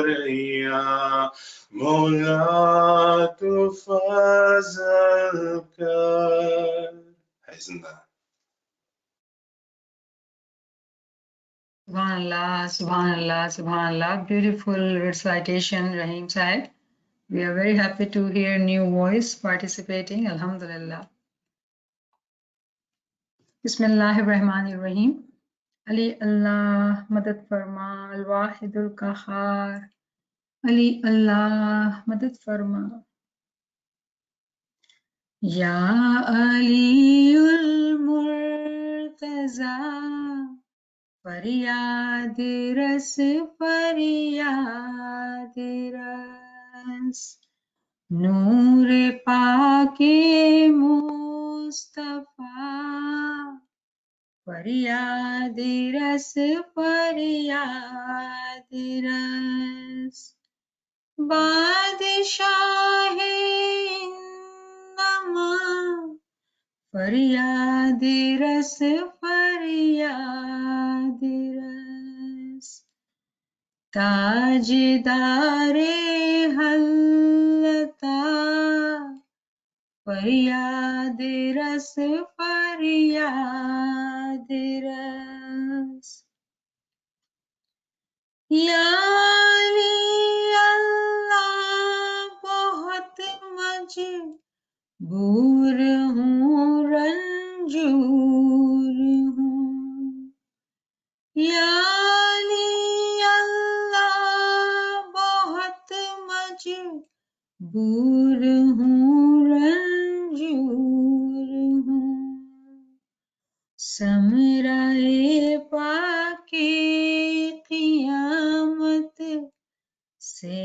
या मौला तू फजल कर। है जिंदा। Subhanallah, Subhanallah, Subhanallah. Beautiful recitation, Rahim Sahib. We are very happy to hear new voice participating. Alhamdulillah. Bismillahirrahmanirrahim. Ali Allah, Madad Farma, Al Wahidul Qahar. Ali Allah, Madad Farma. Ya Aliul Murtaza. फरियाद रस फरियाद रस नूर पाके मुस्तफा फरियाद रस फरियाद रस बादशाह इन्नमा फरियाद रस फरियाद रस ताजदारे हल्लता फरियाद रस फरियाद रस या अली अल्लाह बहुत मजबूर हूँ रंजूर हूँ या अली अल्लाह बहुत मजबूर हूँ रंजूर हूँ समराए पाके क़ियामत से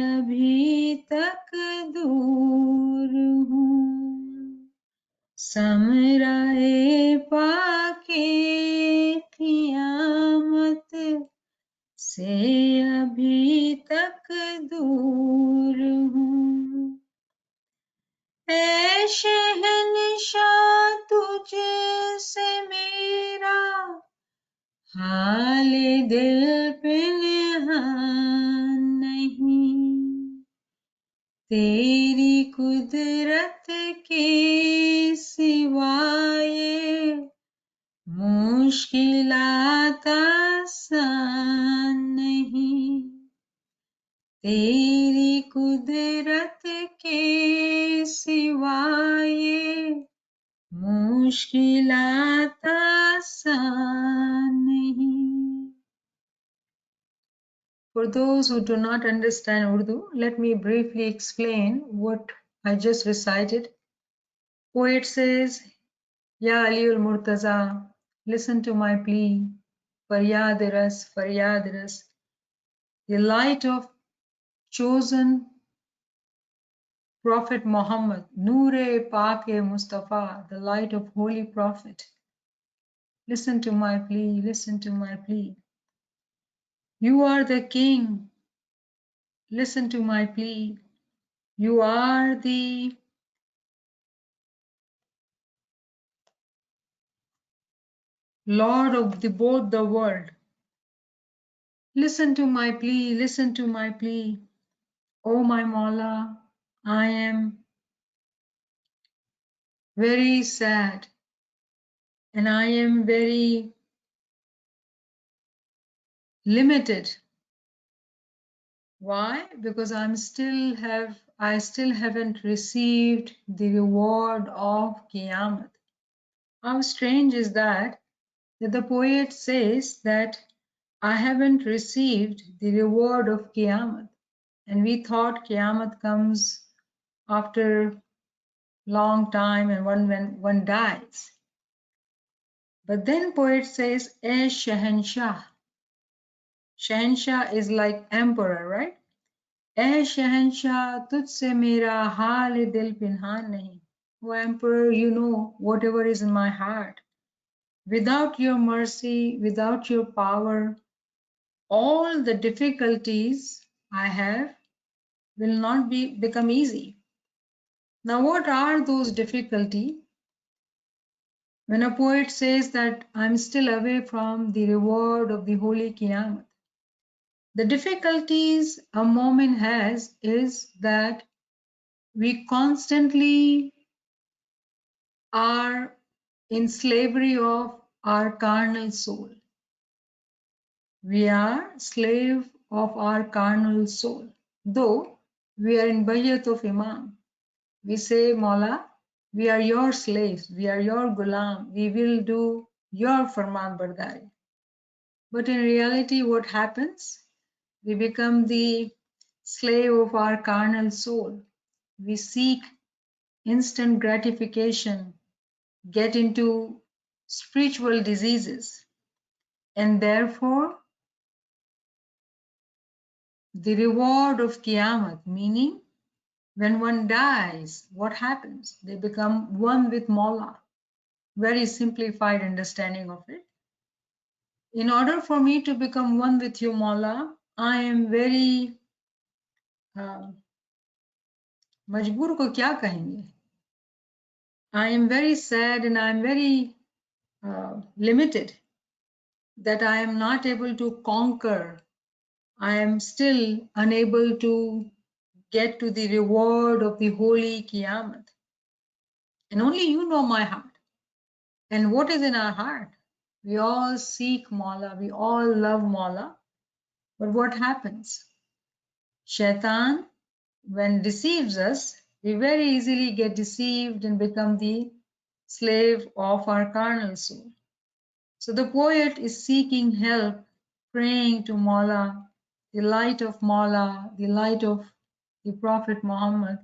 अभी तक दूर हूँ समराए पाके क़ियामत से अभी तक दूर हूँ ऐ शहंशाह तुझसे मेरा हाल दिल पे निहान नहीं तेरी कुदरत के सिवाय मुश्किलात आसान नहीं तेरी कुदरत के सिवाय मुश्किलात आसान नहीं। For those who do not understand Urdu, let me briefly explain what I just recited. Poet says, Ya Aliul Murtaza, listen to my plea. Faryad Ras, Faryad Ras. The light of chosen Prophet Muhammad, Noor-e Paak-e Mustafa, the light of Holy Prophet. Listen to my plea, listen to my plea. You are the King. Listen to my plea. You are the Lord of both the world. Listen to my plea, listen to my plea. Oh my Mawla, I am very sad and I am very limited. Why? Because I still haven't received the reward of Qiyamah. How strange is that the poet says that I haven't received the reward of Qiyamah. And we thought Qiyamah comes after long time and when one dies. But then poet says, "Eh Shahanshah." Shahanshah is like emperor, right? "Eh Shahanshah, tujhse mera haal dil pinhan nahi." Oh emperor, you know whatever is in my heart. Without your mercy, without your power, all the difficulties I have will not become easy. Now, what are those difficulties? When a poet says that I'm still away from the reward of the Holy Qiyamah, The difficulties a moment has is that we constantly are in slavery of our carnal soul. We are slave of our carnal soul. Though we are in Bayat of Imam, we say, Mawla, we are your slaves, we are your gulam, we will do your farman bardari. But in reality, what happens? We become the slave of our carnal soul. We seek instant gratification, get into spiritual diseases, and therefore the reward of Qiyamah, meaning when one dies, what happens? They become one with Mawla. Very simplified understanding of it. In order for me to become one with you, Mawla, I am very मजबूर को क्या कहेंगे? I am very sad and I am very limited that I am not able to conquer. I am still unable to get to the reward of the holy Qiyamah. And only you know my heart. And what is in our heart? We all seek Mawla, we all love Mawla. But what happens? Shaitan, when deceives us, we very easily get deceived and become the slave of our carnal soul. So the poet is seeking help, praying to Mawla, the light of Mawla, the light of the Prophet Muhammad.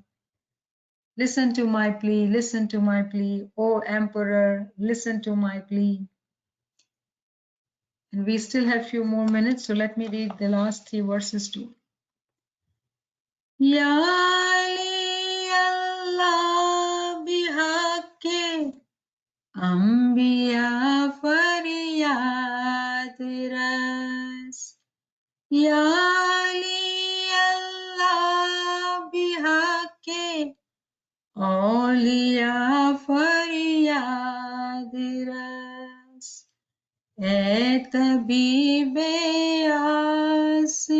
Listen to my plea, listen to my plea, O Emperor, listen to my plea. And we still have few more minutes, so let me read the last 3 verses too. Ya Ali Allah bihaqqi Anbiya faryad ras. Ya Ali Allah bihaqqi Awliya faryad ras. ए तबीबे आसमानी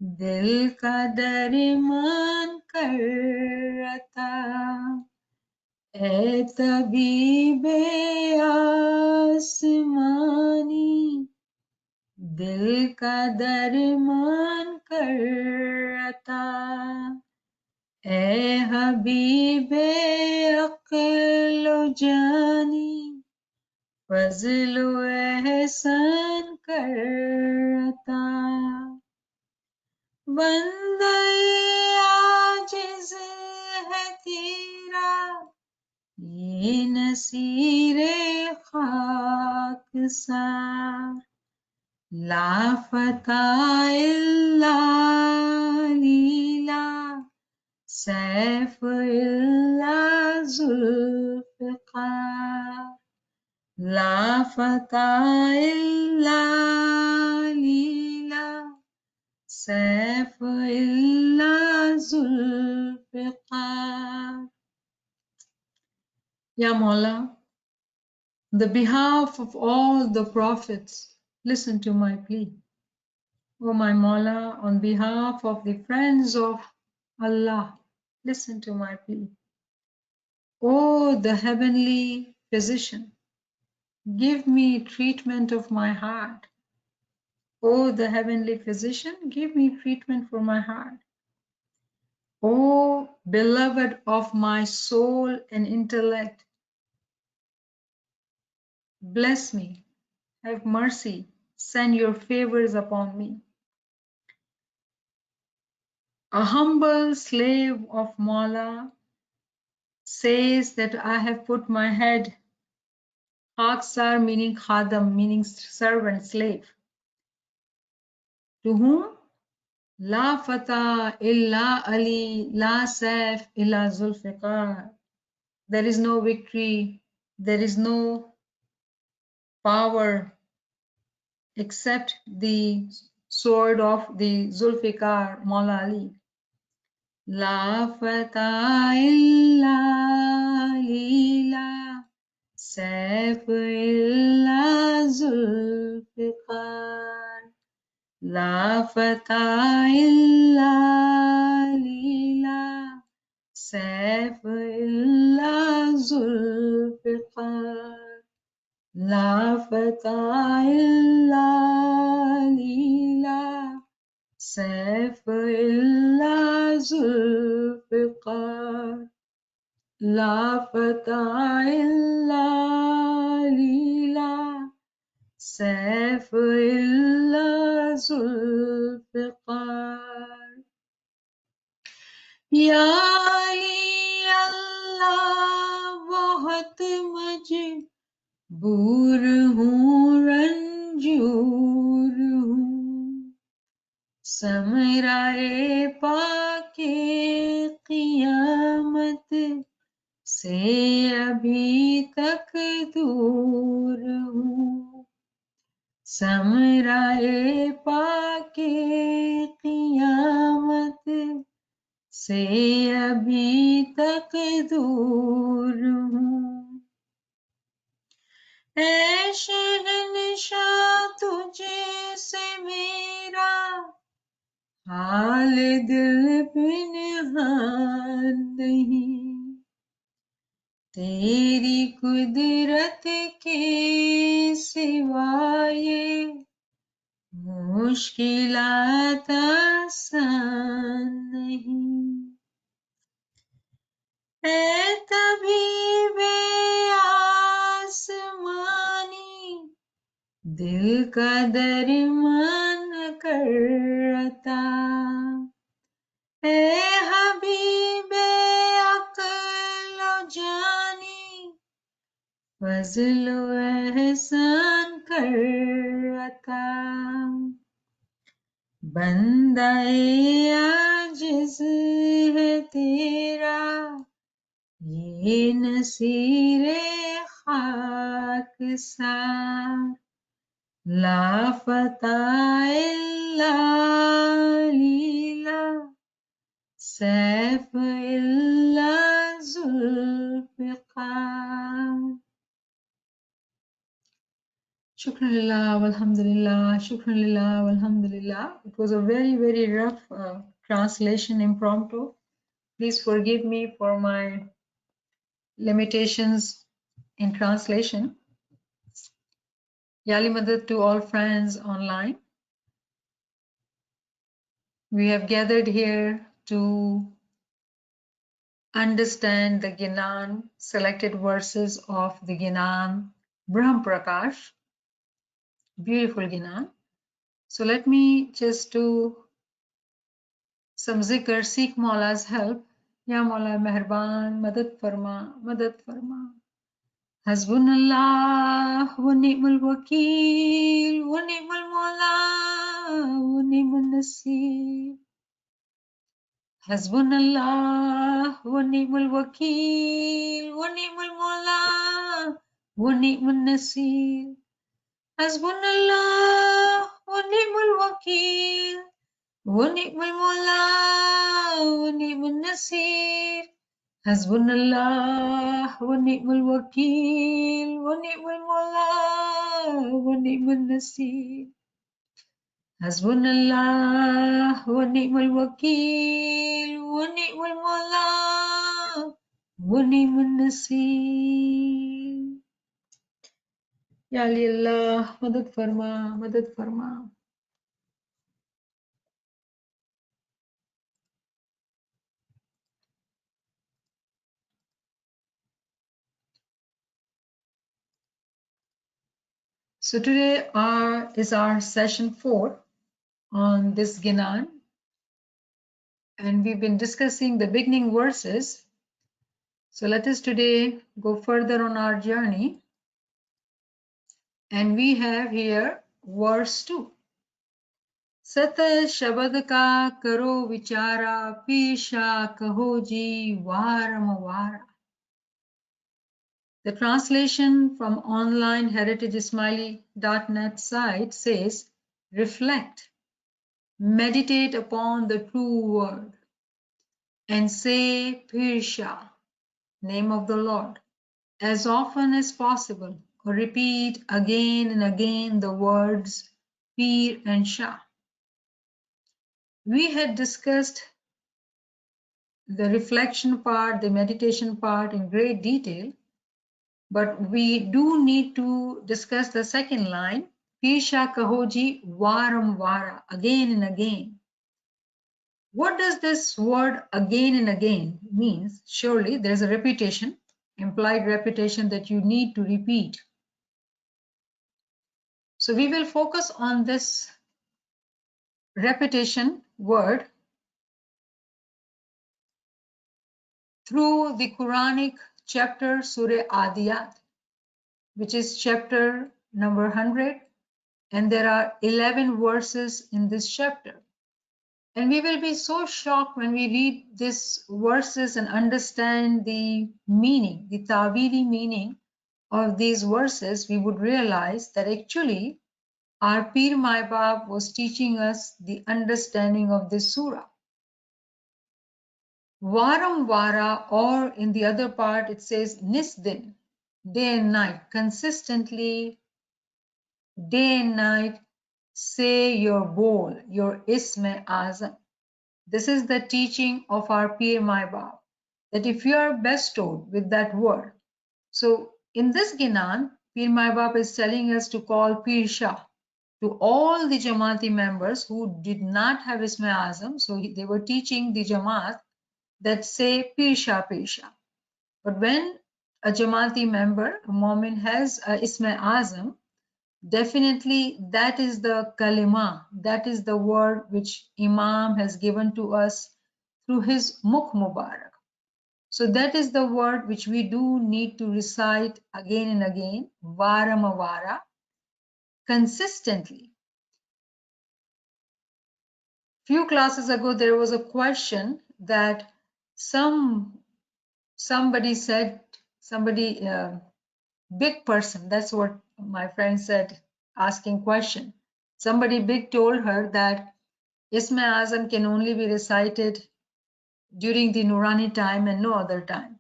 दिल का दरमान करता ए तबीबे आसमानी दिल का दरमान करता ए हबीबे अक्ल जानी फज़्ल एहसान करता बंदा आजिज़ है तेरा ये नसीरे खाकसार लाफता इल्ला लीला सैफ इल्ला Zulfikar La fata illa lila Saif illa zulfiqar. Ya Mawla, on the behalf of all the prophets, listen to my plea. O my Mawla, on behalf of the friends of Allah, listen to my plea. O the heavenly physician, give me treatment of my heart. O the heavenly physician, give me treatment for my heart. O beloved of my soul and intellect, bless me, have mercy, send your favors upon me. A humble slave of Mawla says that I have put my head, Haksar meaning Khadam, meaning servant, slave. To whom? La fata illa Ali, la saif illa Zulfiqar. There is no victory, there is no power except the sword of the Zulfiqar, Mawla Ali. La fata illa lila, saif illa Zulfiqar. La fata illa lila, Saif illa zulfiqar. La fata illa lila, Saif illa zulfiqar. La fata illa lila, Saif illa zulfiqar. Ya Ali Allah बहुत मजबूर हूँ रंजूर हूँ समराए पाके क़ियामत से अभी तक दूर हूँ समराए पाके क़ियामत से अभी तक दूर हूँ ऐ शहंशाह तुझे से मेरा हाल दिल पिनहान नहीं तेरी कुदरत के सिवाय मुश्किलात आसान नहीं ऐ तबीबे आसमानी दिल का दरमान करता ऐ हबीबे अक्ल जानी फजल एहसान करता बंदा आजिज़ है तेरा ये नसीरे खाक सार ला फता इल्ला लीला सैफ इल्ला Zulfikar Shukran lillah, walhamdulillah, shukran lillah, walhamdulillah. It was a very rough translation, impromptu. Please forgive me for my limitations in translation. Yali Madad to all friends online. We have gathered here to understand the Gyanan, selected verses of the Gyanan, Braham Prakash, beautiful Gyanan. So let me just do some zikr, seek Maula's help. Ya Maula Meherban, Madad Farma, Madad Farma. Hasbunallah wa ni'mal wakil, wa ni'mal Maula, wa ni'mal Nasir. Hasbunallah wa ni'mal wakil, wa ni'mal Maula, wa ni'mal Nasir. Hasbunallah wa ni'mal wakil. ونعم المولى ونعم النصير حسبنا الله ونعم الوكيل ونعم المولى ونعم النصير حسبنا الله ونعم الوكيل ونعم المولى ونعم النصير या अल्लाह मदद फरमा मदद फरमा So today is our session 4 on this Gyanan, and we've been discussing the beginning verses. So let us today go further on our journey, and we have here verse 2. Sat shabad ka karo vichara pisha kaho ji varamavara. The translation from online heritageismaili.net site says, reflect, meditate upon the true word, and say Pirsha, name of the Lord, as often as possible, or repeat again and again the words Pir and Shah. We had discussed the reflection part, the meditation part in great detail, but we do need to discuss the second line, Pisha Kahoji Varam Vara, again and again. What does this word again and again means? Surely there's a repetition, implied repetition that you need to repeat. So we will focus on this repetition word through the Quranic chapter Surah Adiyat, which is chapter number 100, and there are 11 verses in this chapter. And we will be so shocked when we read these verses and understand the meaning, the Tawili meaning of these verses. We would realize that actually our Pir Mai Bab was teaching us the understanding of this surah. Varam Vara, or in the other part it says Nisdin, day and night, consistently, day and night, say your bowl, your Isme Azam. This is the teaching of our Pir Mai Bab, that if you are bestowed with that word. So in this Ginan, Pir Mai Bab is telling us to call Pir Shah to all the Jamaati members who did not have Isme Azam. So they were teaching the Jamaat that say Pir Shah, Pir Shah. But when a Jamaati member, a Momin, has a Isme Azam, definitely that is the kalima, that is the word which Imam has given to us through his Mukh Mubarak. So that is the word which we do need to recite again and again, Varamavara, consistently. Few classes ago, there was a question that somebody said, big person, that's what my friend said, asking question. Somebody big told her that Isme Azam can only be recited during the Nurani time and no other time.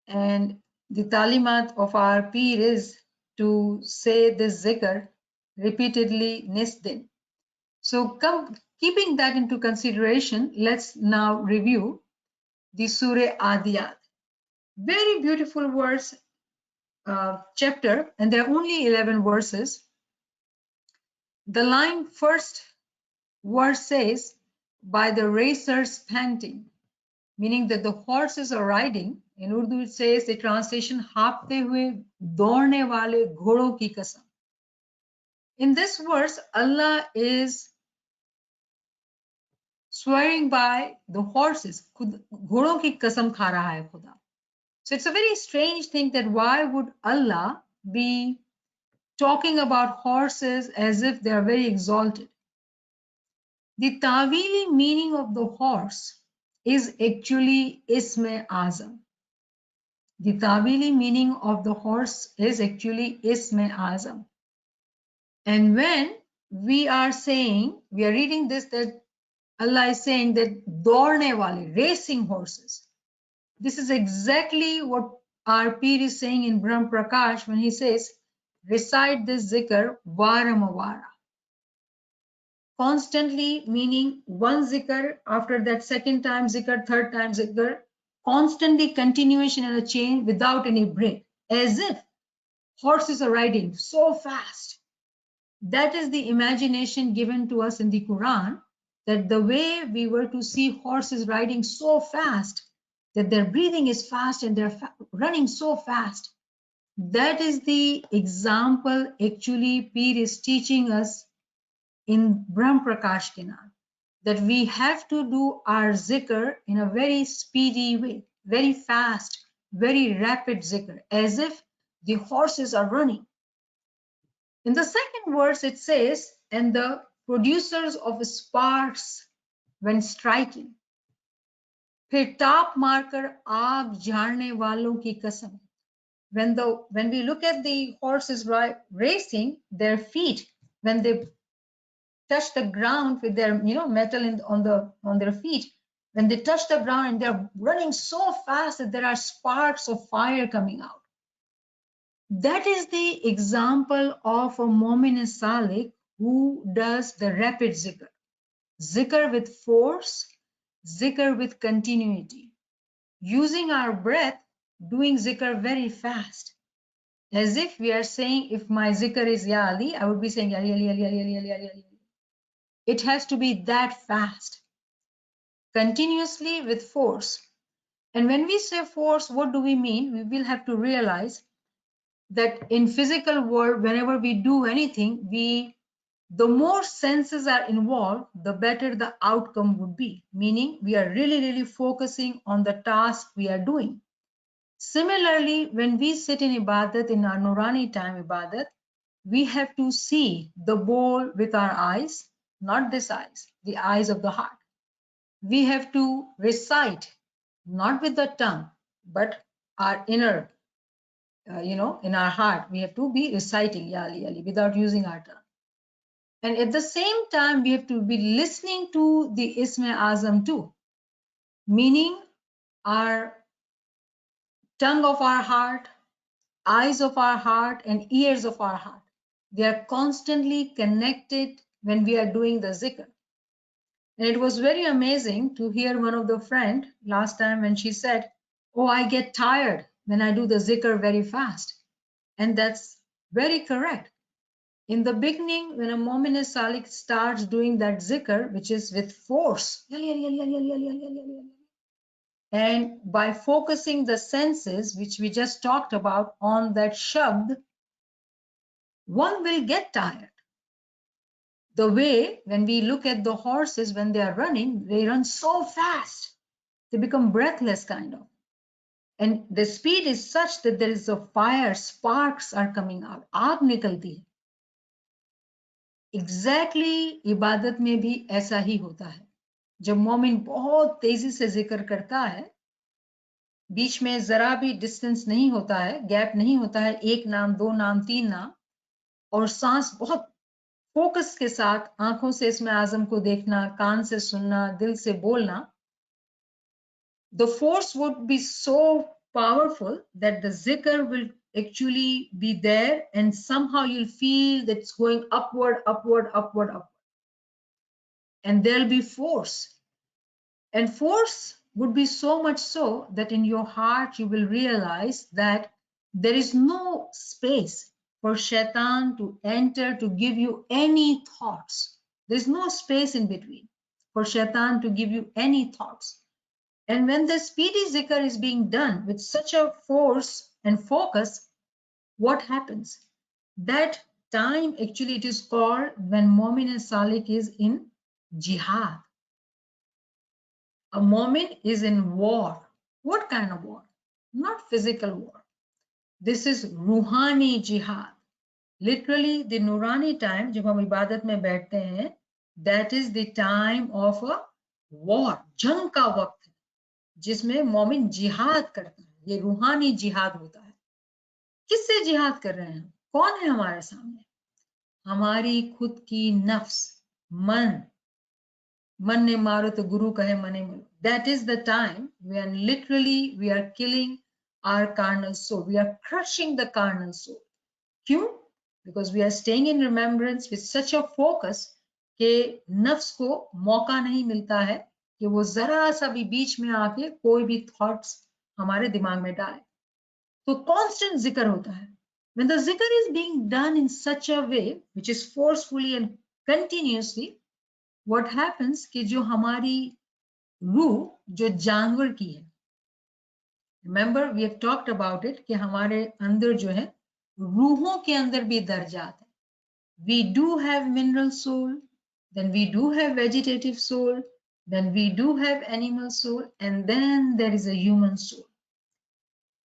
And the talimat of our Pir is to say this zikr repeatedly nisdin. So keeping that into consideration, let's now review the Surah Adiyat. Very beautiful verse, chapter, and there are only 11 verses. The line first verse says, by the racers panting, meaning that the horses are riding. In Urdu it says, the translation, हाँफते हुए दौड़ने वाले घोड़ों की कसम. In this verse, Allah is swearing by the horses. घोड़ों की कसम खा रहा है खुदा. So it's a very strange thing that why would Allah be talking about horses as if they are very exalted? The Tawili meaning of the horse is actually Isme Azam. The Tawili meaning of the horse is actually Isme Azam. And when we are saying, we are reading this, that Allah is saying that Dorne wale, racing horses. This is exactly what our Pir is saying in Braham Prakash when he says, recite this zikr varamavara. Constantly, meaning one zikr, after that second time zikr, third time zikr, constantly continuation and a chain without any break, as if horses are riding so fast. That is the imagination given to us in the Quran, that the way we were to see horses riding so fast, that their breathing is fast and they're running so fast. That is the example actually Pir is teaching us in Brahm Prakash Kinan, that we have to do our zikr in a very speedy way, very fast, very rapid zikr, as if the horses are running. In the second verse, it says, and the producers of sparks when striking. फिर top मारकर आग झाड़ने वालों की कसम. When we look at the horses racing, their feet, when they touch the ground with their metal on their feet, when they touch the ground and they're running so fast that there are sparks of fire coming out. That is the example of a Mu'min Salik who does the rapid zikr. Zikr with force, zikr with continuity. Using our breath, doing zikr very fast. As if we are saying, if my zikr is Ya Ali, I would be saying Ya Ali, Ali, Ali, Ali, Ali, Ali, Ali, Ali. It has to be that fast, continuously with force. And when we say force, what do we mean? We will have to realize that in physical world, whenever we do anything, the more senses are involved, the better the outcome would be. Meaning we are really, really focusing on the task we are doing. Similarly, when we sit in ibadat, in our Nurani time ibadat, we have to see the bowl with our eyes, not this eyes, the eyes of the heart. We have to recite, not with the tongue, but our inner, in our heart. We have to be reciting Ya Ali, Ali without using our tongue. And at the same time, we have to be listening to the Ism Azam too, meaning our tongue of our heart, eyes of our heart, and ears of our heart. They are constantly connected when we are doing the zikr. And it was very amazing to hear one of the friend last time when she said, oh, I get tired when I do the zikr very fast. And that's very correct. In the beginning, when a Mu'min Salik starts doing that zikr, which is with force, and by focusing the senses, which we just talked about, on that shabd, one will get tired. The way when we look at the horses, when they are running, they run so fast, they become breathless kind of. And the speed is such that there is a fire, sparks are coming out, आग निकलती है. Exactly इबादत में भी ऐसा ही होता है. जब मोमिन बहुत तेजी से जिक्र करता है, बीच में जरा भी डिस्टेंस नहीं होता है, गैप नहीं होता है, एक नाम, दो नाम, तीन नाम, और सांस बहुत फोकस के साथ आंखों से इसमें आजम को देखना, कान से सुनना, दिल से बोलना, the force would be so powerful that the zikr will actually be there, and somehow you'll feel that it's going upward, upward, upward, upward. And there'll be force. And force would be so much so that in your heart you will realize that there is no space for shaitan to enter to give you any thoughts. There's no space in between for shaitan to give you any thoughts. And when the speedy zikr is being done with such a force and focus, what happens? That time actually it is called when Mu'min and Salik is in jihad. A Mu'min is in war. What kind of war? Not physical war. This is Ruhani jihad. Literally the Nurani time, जब हम इबादत में बैठते हैं, that is the time of a war. जंग का वक्त है, जिसमें मोमिन जिहाद करता है. ये रूहानी जिहाद होता है. किससे जिहाद कर रहे हैं? कौन है हमारे सामने? हमारी खुद की नफ्स, मन. मन ने मारो तो गुरु कहे मने मरो. That is the time when literally we are killing our carnal soul. We are crushing the carnal soul. क्यों? Because we are staying in remembrance with such a focus कि नफ्स को मौका नहीं मिलता है कि वो जरा सा भी बीच में आके कोई भी थॉट्स हमारे दिमाग में डाले. तो constant zikr होता है. When the zikr is being done in such a way, which is forcefully and continuously, what happens कि जो हमारी रूह जो जानवर की है, remember we have talked about it कि हमारे अंदर जो है रूहों के अंदर भी दर्जात है. We do have mineral soul, then we do have vegetative soul, then we do have animal soul, and then there is a human soul.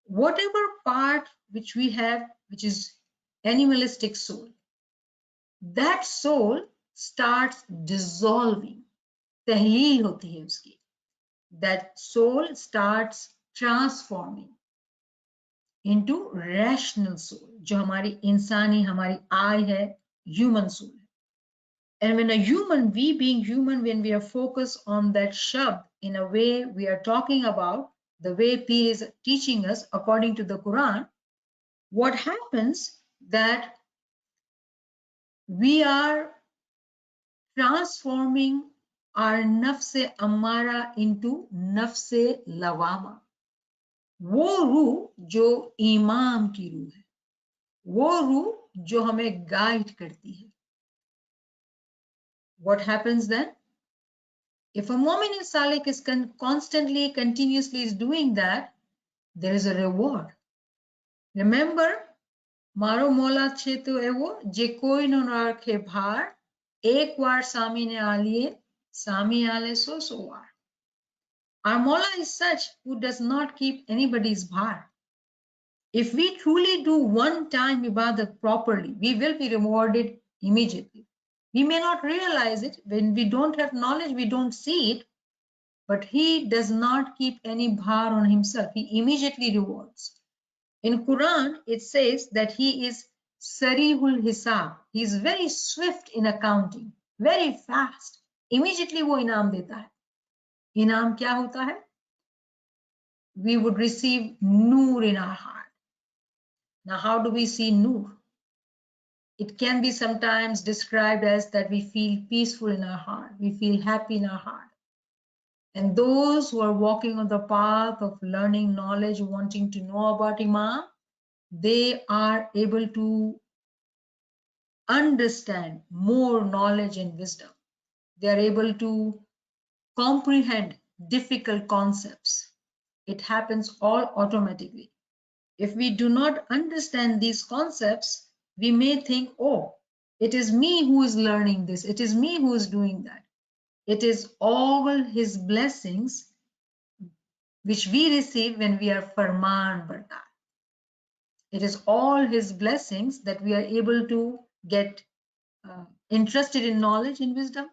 Whatever part which we have, which is animalistic soul, that soul starts dissolving. तहलील होती है उसकी. That soul starts transforming into rational soul, जो हमारी इंसानी, हमारी I है, human soul. And when a human, we being human, when we are focused on that shabd in a way we are talking about, the way Pir is teaching us according to the Quran, what happens that we are transforming our nafse ammara into nafse lawama. वो रूह जो इमाम की रूह है, वो रूह जो हमें गाइड करती है. What happens then? If a mu'min salik is constantly, continuously is doing that, there is a reward. Remember, મારો મોલા છે તો એવો જે કોઈનો ન રાખે ભાર, એક વાર સામીને આલીએ, સામી આલે સો વાર. Our Mola is such who does not keep anybody's bhar. If we truly do one time ibadat properly, we will be rewarded immediately. We may not realize it. When we don't have knowledge, we don't see it. But he does not keep any bhar on himself. He immediately rewards. In Quran, it says that he is Sarihul Hisab. He is very swift in accounting, very fast. Immediately वो इनाम देता है. इनाम क्या होता है? We would receive nur in our heart. Now, how do we see nur? It can be sometimes described as that we feel peaceful in our heart. We feel happy in our heart. And those who are walking on the path of learning knowledge, wanting to know about Imam, they are able to understand more knowledge and wisdom. They are able to comprehend difficult concepts. It happens all automatically. If we do not understand these concepts, we may think, oh, it is me who is learning this. It is me who is doing that. It is all his blessings which we receive when we are farman bardar. It is all his blessings that we are able to get interested in knowledge and wisdom.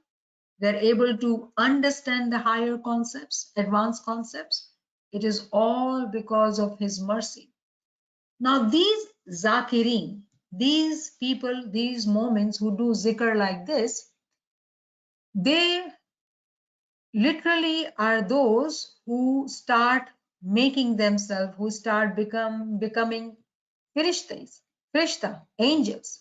We are able to understand the higher concepts, advanced concepts. It is all because of his mercy. Now these zakirin, these people, these moments who do zikr like this, they literally are those who start making themselves, who start becoming firishta, angels.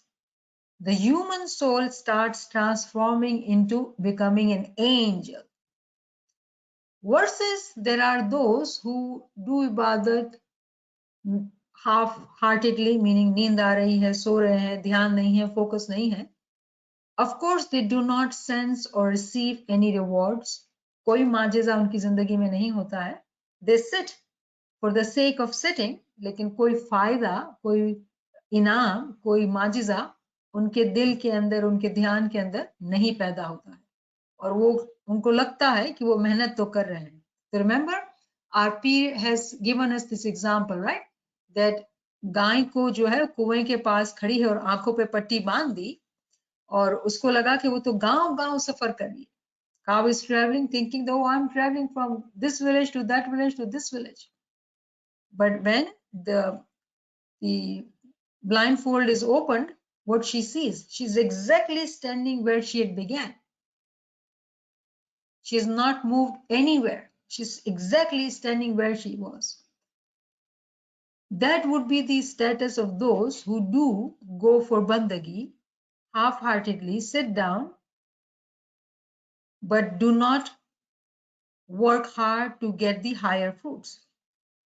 The human soul starts transforming into becoming an angel. Versus there are those who do ibadat half-heartedly, meaning नींद आ रही है, सो रहे हैं, ध्यान नहीं है, focus नहीं है. Of course, they do not sense or receive any rewards. कोई माजिज़ा उनकी जिंदगी में नहीं होता है. They sit for the sake of sitting, लेकिन कोई फायदा, कोई इनाम, कोई माजिज़ा उनके दिल के अंदर, उनके ध्यान के अंदर नहीं पैदा होता है. और वो उनको लगता है कि वो मेहनत तो कर रहे हैं. So remember, our peer has given us this example, right? That गाय को जो है कुएं के पास खड़ी है और आंखों पे पट्टी बांध दी और उसको लगा कि वो तो गांव-गांव सफर कर रही है. Cow is traveling, thinking, though I'm traveling from this village to that village to this village. But when the blindfold is opened, what she sees, she's exactly standing where she had began. She has not moved anywhere. She's exactly standing where she was. That would be the status of those who do go for bandagi, half-heartedly sit down, but do not work hard to get the higher fruits.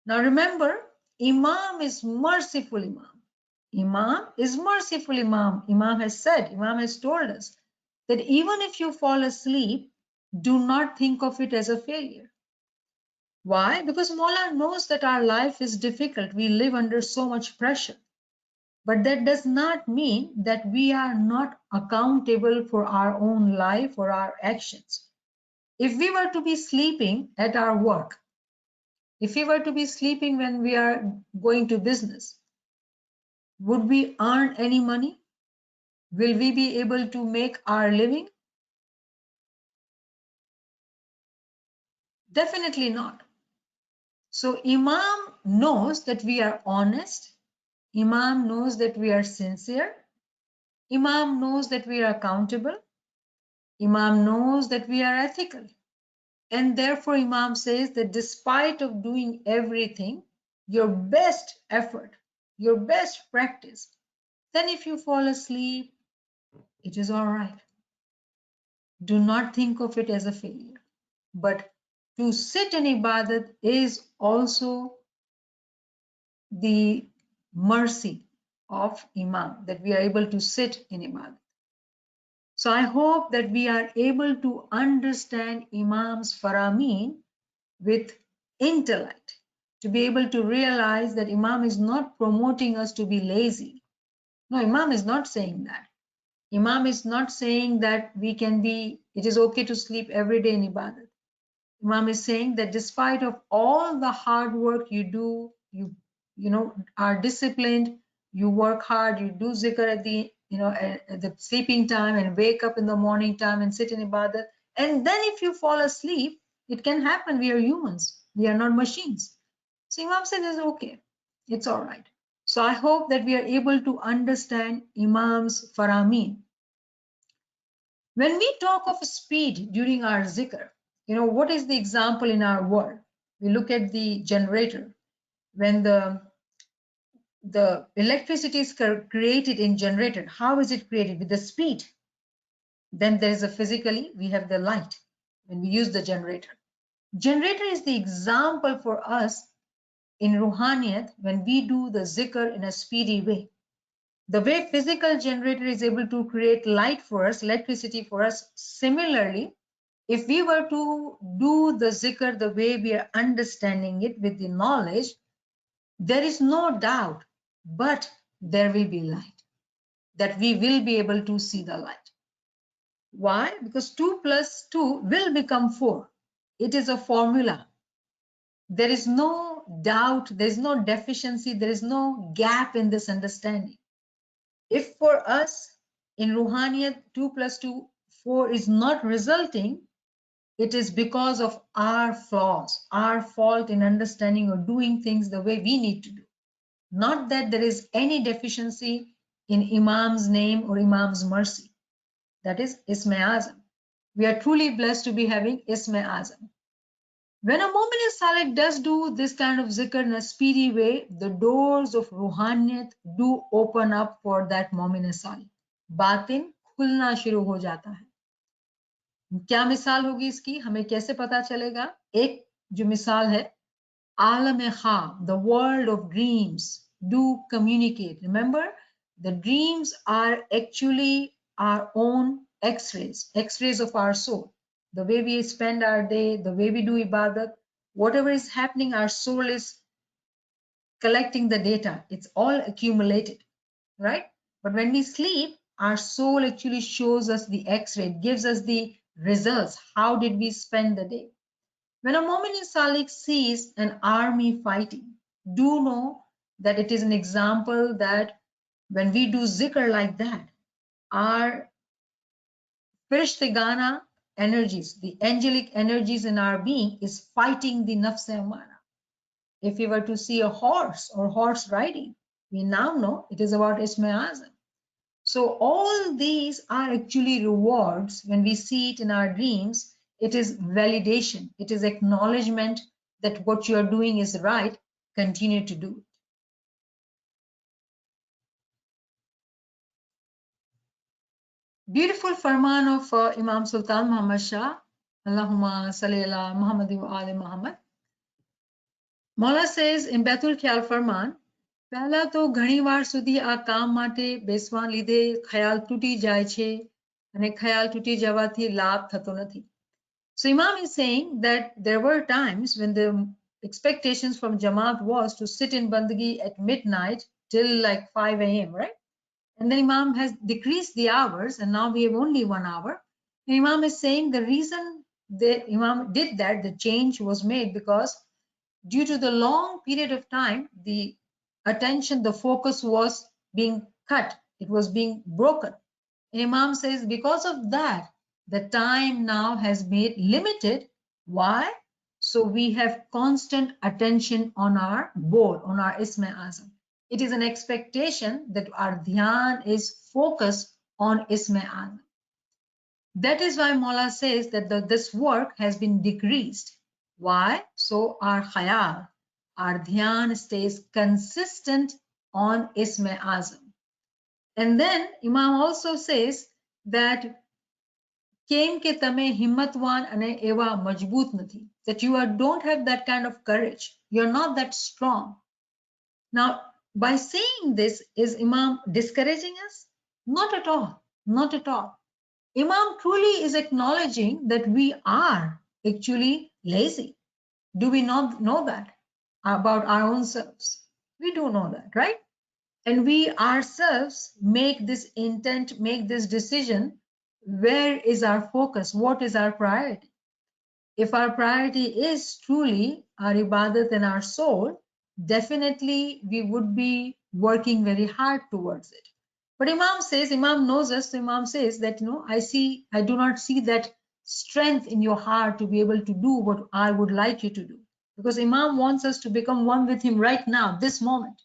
Now remember, Imam is merciful Imam. Imam is merciful Imam. Imam has said, Imam has told us that even if you fall asleep, do not think of it as a failure. Why? Because Mola knows that our life is difficult. We live under so much pressure. But that does not mean that we are not accountable for our own life or our actions. If we were to be sleeping at our work, if we were to be sleeping when we are going to business, would we earn any money? Will we be able to make our living? Definitely not. So Imam knows that we are honest. Imam knows that we are sincere. Imam knows that we are accountable. Imam knows that we are ethical. And therefore Imam says that despite of doing everything, your best effort, your best practice, then if you fall asleep, it is all right. do not think of it as a failure. But to sit in ibadat is also the mercy of Imam, that we are able to sit in ibadat. So I hope that we are able to understand Imam's Faramin with intellect, to be able to realize that Imam is not promoting us to be lazy. No, Imam is not saying that. Imam is not saying that it is okay to sleep every day in ibadat. Imam is saying that despite of all the hard work you do, you are disciplined, you work hard, you do zikr at the sleeping time and wake up in the morning time and sit in ibadat. And then if you fall asleep, it can happen. We are humans. We are not machines. So Imam said it's okay. It's all right. So I hope that we are able to understand Imam's Faramin. When we talk of speed during our zikr, what is the example in our world? We look at the generator. When the electricity is created in generator, how is it created? With the speed. Then there is we have the light when we use the generator. Generator is the example for us in Ruhaniyat when we do the zikr in a speedy way. The way physical generator is able to create light for us, electricity for us, similarly, if we were to do the zikr the way we are understanding it with the knowledge, there is no doubt, but there will be light, that we will be able to see the light. Why? Because 2 plus 2 will become 4. It is a formula. There is no doubt, there is no deficiency, there is no gap in this understanding. If for us in Ruhaniyat 2 plus 2, 4 is not resulting, it is because of our flaws, our fault in understanding or doing things the way we need to do. Not that there is any deficiency in Imam's name or Imam's mercy. That is Isme Azam. We are truly blessed to be having Isme Azam. When a Mu'min Salih does do this kind of zikr in a speedy way, the doors of Ruhaniyat do open up for that Mu'min Salih. Batin खुलना शुरू हो जाता है. क्या मिसाल होगी इसकी? हमें कैसे पता चलेगा? एक जो मिसाल है, आलम ख्वाब, the world of dreams do communicate. Remember, the dreams are actually our own x-rays of our soul. The way we spend our day, the way we do ibadat, whatever is happening, our soul is collecting the data. It's all accumulated, right? But when we sleep, our soul actually shows us the x-ray, gives us the results. How did we spend the day? When a Mu'min Salih sees an army fighting, do know that it is an example that when we do zikr like that, our Firishtigana energies, the angelic energies in our being is fighting the nafs amara. If we were to see a horse or horse riding, we now know it is about Isme Azam. So all these are actually rewards. When we see it in our dreams, it is validation. It is acknowledgement that what you are doing is right. Continue to do it. Beautiful farman of Imam Sultan Muhammad Shah. Allahumma salli ala Muhammad wa ali Muhammad. Maula says in Baitul Khayal Farman, પહેલા તો ઘણીવાર સુધી આ કામ માટે બેસવા લીધે ખ્યાલ તૂટી જાય છે અને ખ્યાલ તૂટી જવાથી લાભ થતો નથી. So Imam is saying that there were times when the expectations from Jamaat was to sit in Bandagi at midnight till like 5 a.m., right? And then Imam has decreased the hours and now we have only 1 hour. And Imam is saying the reason that Imam did that, the change was made because due to the long period of time, the attention, the focus was being cut. It was being broken. And Imam says because of that, the time now has made limited. Why? So we have constant attention on our board, on our Isme Azam. It is an expectation that our dhyan is focused on Isme Azam. That is why Maula says that this work has been decreased. Why? So our khayal, our dhyan stays consistent on Isme Azam. And then Imam also says that કેમ કે તમે હિંમતવાન અને એવા મજબૂત નથી. That you don't have that kind of courage. You're not that strong. Now, by saying this, is Imam discouraging us? Not at all. Not at all. Imam truly is acknowledging that we are actually lazy. Do we not know that about our own selves? We do know that, right? And we ourselves make this intent, make this decision. Where is our focus? What is our priority? If our priority is truly our ibadat and our soul, definitely we would be working very hard towards it. But Imam says, Imam knows us, so Imam says that, I do not see that strength in your heart to be able to do what I would like you to do. Because Imam wants us to become one with him right now, this moment.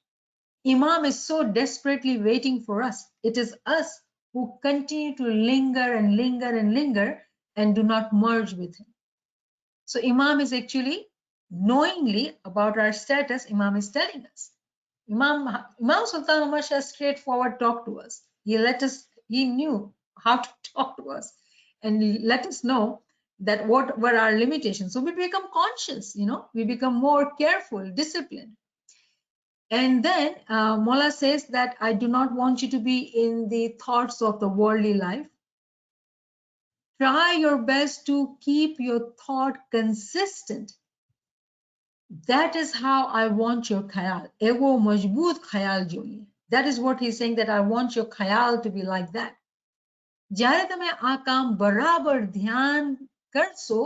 Imam is so desperately waiting for us. It is us who continue to linger and linger and linger and do not merge with him. So Imam is actually knowingly about our status, Imam is telling us. Imam Sultan Umar Shah straightforward talked to us. He knew how to talk to us and let us know that what were our limitations. So we become conscious, we become more careful, disciplined. And then Mola says that I do not want you to be in the thoughts of the worldly life. Try your best to keep your thought consistent. That is how I want your khayal. Evo majboot khayal જોઈએ. That is what he's saying, that I want your khayal to be like that. જ્યારે તમે આ કામ બરાબર ધ્યાન કરશો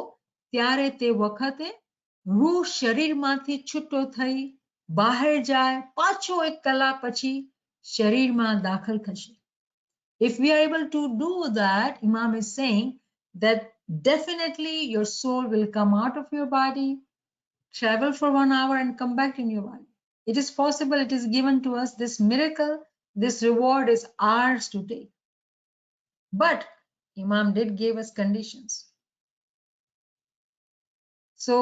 ત્યારે તે વખતે રૂહ શરીરમાંથી છૂટો થઈ બહાર જાય, પાછો એક કલાક પછી શરીરમાં દાખલ થશે. If we are able to do that, Imam is saying that definitely your soul will come out of your body, travel for 1 hour and come back in your body. It is possible, it is given to us. This miracle, this reward is ours to take. But Imam did give us conditions. So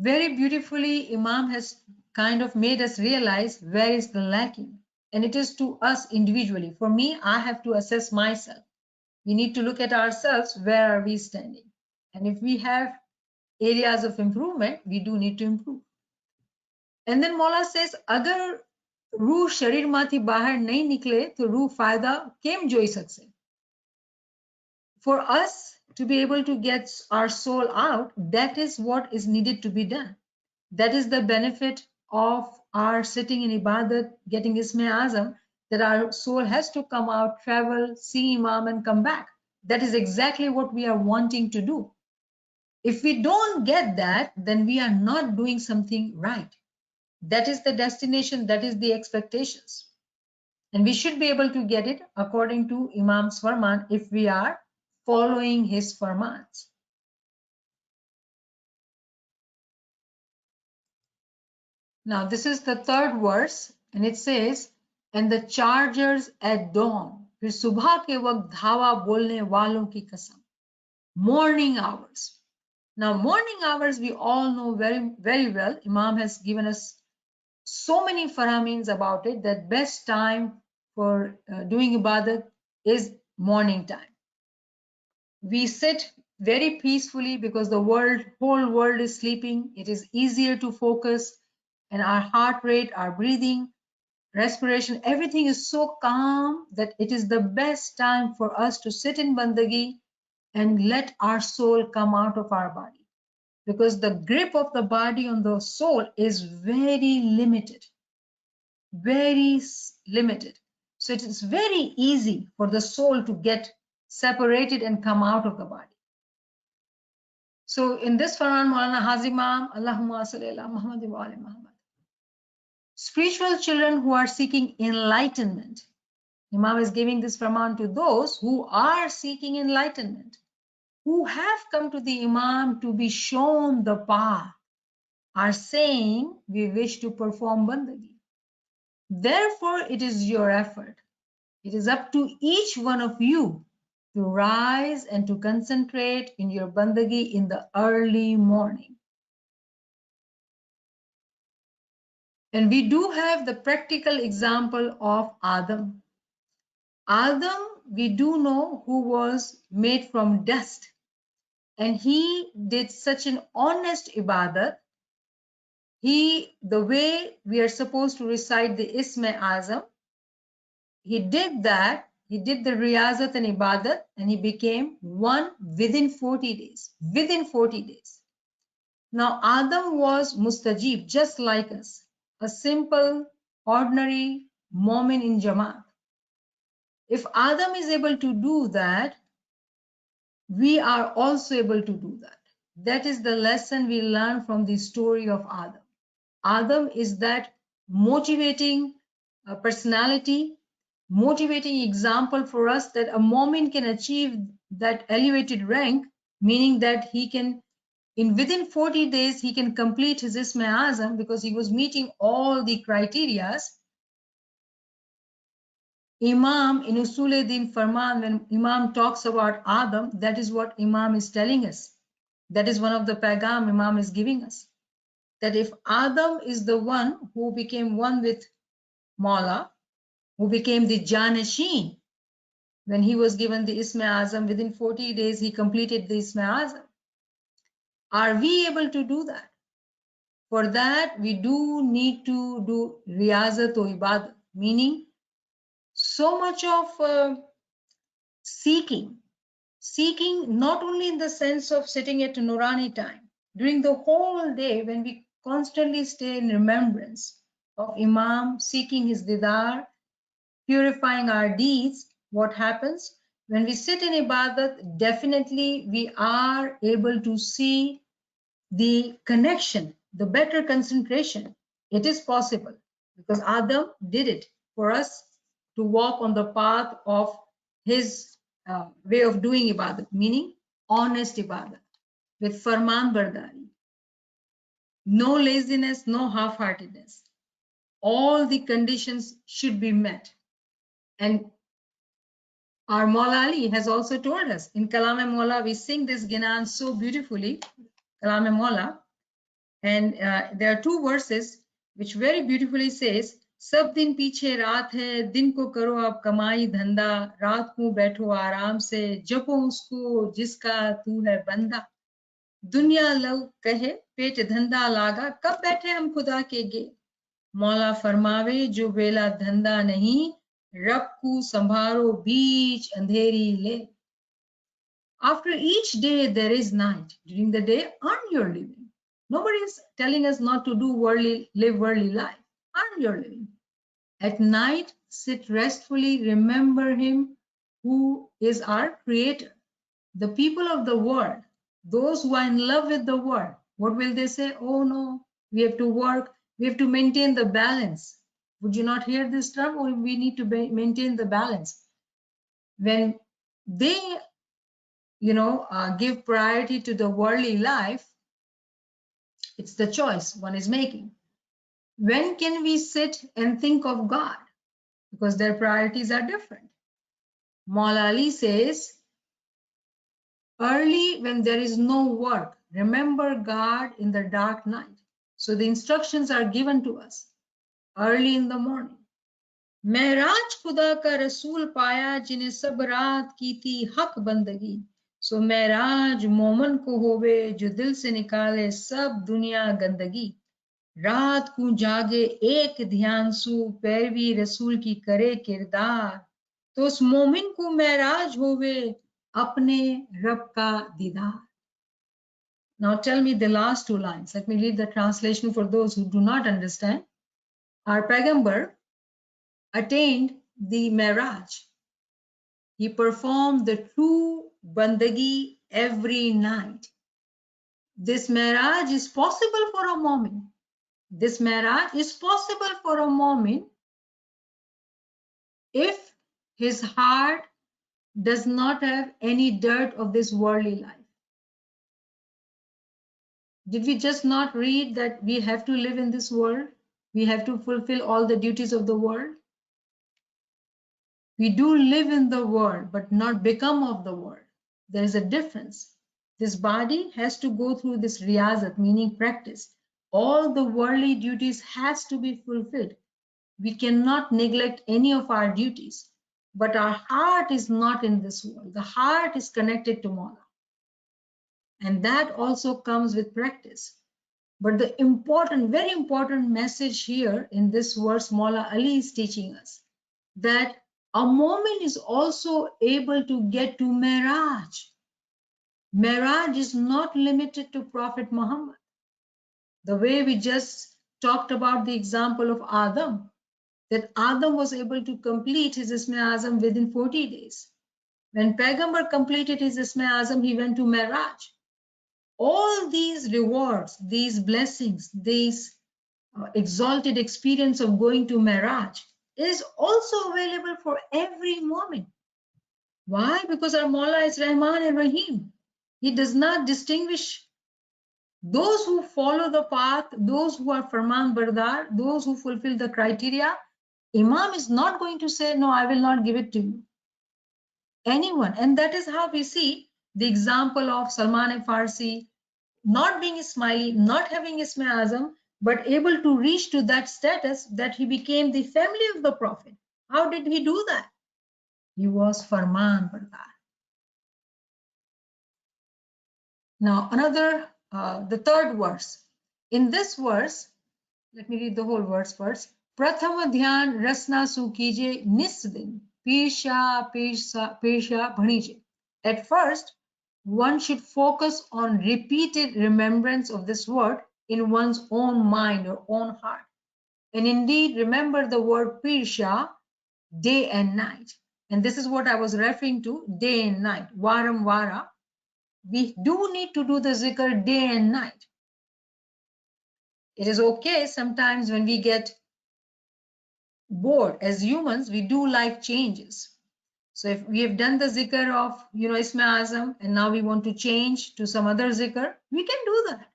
very beautifully, Imam has kind of made us realize where is the lacking. And it is to us individually. For me, I have to assess myself. We need to look at ourselves, where are we standing? And if we have areas of improvement, we do need to improve. And then Mola says, agar रूह शरीरમાંથી બહાર નહીં નીકળે તો રૂહ ફાયદા કેમ જોઈ શકશે? For us to be able to get our soul out, that is what is needed to be done. That is the benefit of our sitting in ibadat, getting Isme Azam, that our soul has to come out, travel, see Imam and come back. That is exactly what we are wanting to do. If we don't get that, then we are not doing something right. That is the destination, that is the expectations. And we should be able to get it according to Imam's Farman if we are following his Farmans. Now, this is the third verse, and it says, and the chargers at dawn, फिर सुबह के वक्त धावा बोलने वालों की कसम, morning hours. Now, morning hours, we all know very, very well. Imam has given us so many faramins about it, that best time for doing ibadat is morning time. We sit very peacefully because the whole world is sleeping. It is easier to focus, and our heart rate, our breathing, respiration, everything is so calm that it is the best time for us to sit in bandagi and let our soul come out of our body. Because the grip of the body on the soul is very limited. Very limited. So it is very easy for the soul to get separated and come out of the body. So in this Quran, Maulana Hazimam, Allahumma salli ala Muhammad wa ali Muhammad. Spiritual children who are seeking enlightenment, Imam is giving this Farman to those who are seeking enlightenment, who have come to the Imam to be shown the path, are saying, we wish to perform bandagi. Therefore, it is your effort. It is up to each one of you to rise and to concentrate in your bandagi in the early morning. And we do have the practical example of Adam. Adam we do know who was made from dust, and he did such an honest ibadat. The way we are supposed to recite the Isme Azam, he did that. He did the riyazat and ibadat, and he became one within 40 days. Within 40 days. Now, Adam was mustajib, just like us, a simple, ordinary moment in Jamaat. If Adam is able to do that, we are also able to do that. That is the lesson we learn from the story of Adam. Adam is that motivating personality, motivating example for us that a moment can achieve that elevated rank, meaning that he can, within 40 days, he can complete his Isma Azam because he was meeting all the criterias. Imam in Usul-e-Din Farman, when Imam talks about Adam, that is what Imam is telling us. That is one of the pagam Imam is giving us. That if Adam is the one who became one with Mawla, who became the Janashin, when he was given the Isma Azam, within 40 days he completed the Isma Azam. Are we able to do that? For that, we do need to do Riyazat or Ibadat, meaning so much of seeking not only in the sense of sitting at Nurani time, during the whole day when we constantly stay in remembrance of Imam, seeking his didar, purifying our deeds, what happens? When we sit in Ibadat, definitely we are able to see the connection, the better concentration. It is possible because Adam did it for us to walk on the path of his way of doing ibadat, meaning honest ibadat with farman bardari, no laziness, no half-heartedness. All the conditions should be met. And our Maula Ali has also told us in Kalam-e-Maula, we sing this Ginan so beautifully, Kalam-e-Maula, and there are two verses which very beautifully says, सब दिन पीछे रात है, दिन को करो अब कमाई धंधा, रात को बैठो आराम से, जपो उसको जिसका तू है बंदा, दुनिया लोग कहे पेट धंधा लागा, कब बैठे हम खुदा के गे, मौला फरमावे जो वेला धंधा नहीं, रब को संभारो बीच अंधेरी ले. After each day there is night. During the day, earn your living. Nobody is telling us not to do live worldly life. Earn your living. At night, sit restfully, remember him who is our creator. The people of the world, those who are in love with the world, what will they say? Oh no, we have to work, we have to maintain the balance. Would you not hear this term? Or we need to maintain the balance. When they give priority to the worldly life, it's the choice one is making. When can we sit and think of God? Because their priorities are different. Maula Ali says, early when there is no work, remember God in the dark night. So the instructions are given to us early in the morning. महराज खुदा का रसूल पाया जिन्हें सब रात की थी हक बंदगी. So महराज मोमन को होवे जो दिल से निकाले सब दुनिया गंदगी. रात को जागे एक ध्यान सु पैरवी रसूल की करे किरदार. तो उस मोमिन को महराज होवे अपने रब का दीदार. Now tell me the last two lines. Let me read the translation for those who do not understand. Our Paigambar attained the Miraj. He performed the true bandagi every night. This Miraj is possible for a moment. This Miraj is possible for a moment if his heart does not have any dirt of this worldly life. Did we just not read that we have to live in this world? We have to fulfill all the duties of the world? We do live in the world, but not become of the world. There is a difference. This body has to go through this riyazat, meaning practice. All the worldly duties has to be fulfilled. We cannot neglect any of our duties. but our heart is not in this world. The heart is connected to Mawla. And that also comes with practice. But the important, very important message here in this verse, Mawla Ali is teaching us that a moment is also able to get to Miraj. Miraj is not limited to Prophet Muhammad. The way we just talked about the example of Adam, that Adam was able to complete his Isma Azam within 40 days. When Paigambar completed his Isma Azam, he went to Miraj. All these rewards, these blessings, these exalted experience of going to Miraj is also available for every moment. Why? Because our Mawla is Rahman and Rahim. He does not distinguish those who follow the path, those who are Farman Bardar, those who fulfill the criteria. Imam is not going to say, no, I will not give it to you. Anyone. And that is how we see the example of Salman Farsi not being Ismaili, not having Isma Azam, but able to reach to that status that he became the family of the Prophet. How did he do that? He was Farman Bardar. Now, the third verse. In this verse, let me read the whole verse first. Prathama dhyan rasna su kije nisdin pisha bhanije. At first, one should focus on repeated remembrance of this word in one's own mind or own heart. And indeed, remember the word pirsha day and night. And this is what I was referring to, day and night, varam vara. We do need to do the zikr day and night. It is okay sometimes when we get bored. As humans, we do like changes. So if we have done the zikr of, Isma Azam, and now we want to change to some other zikr, we can do that.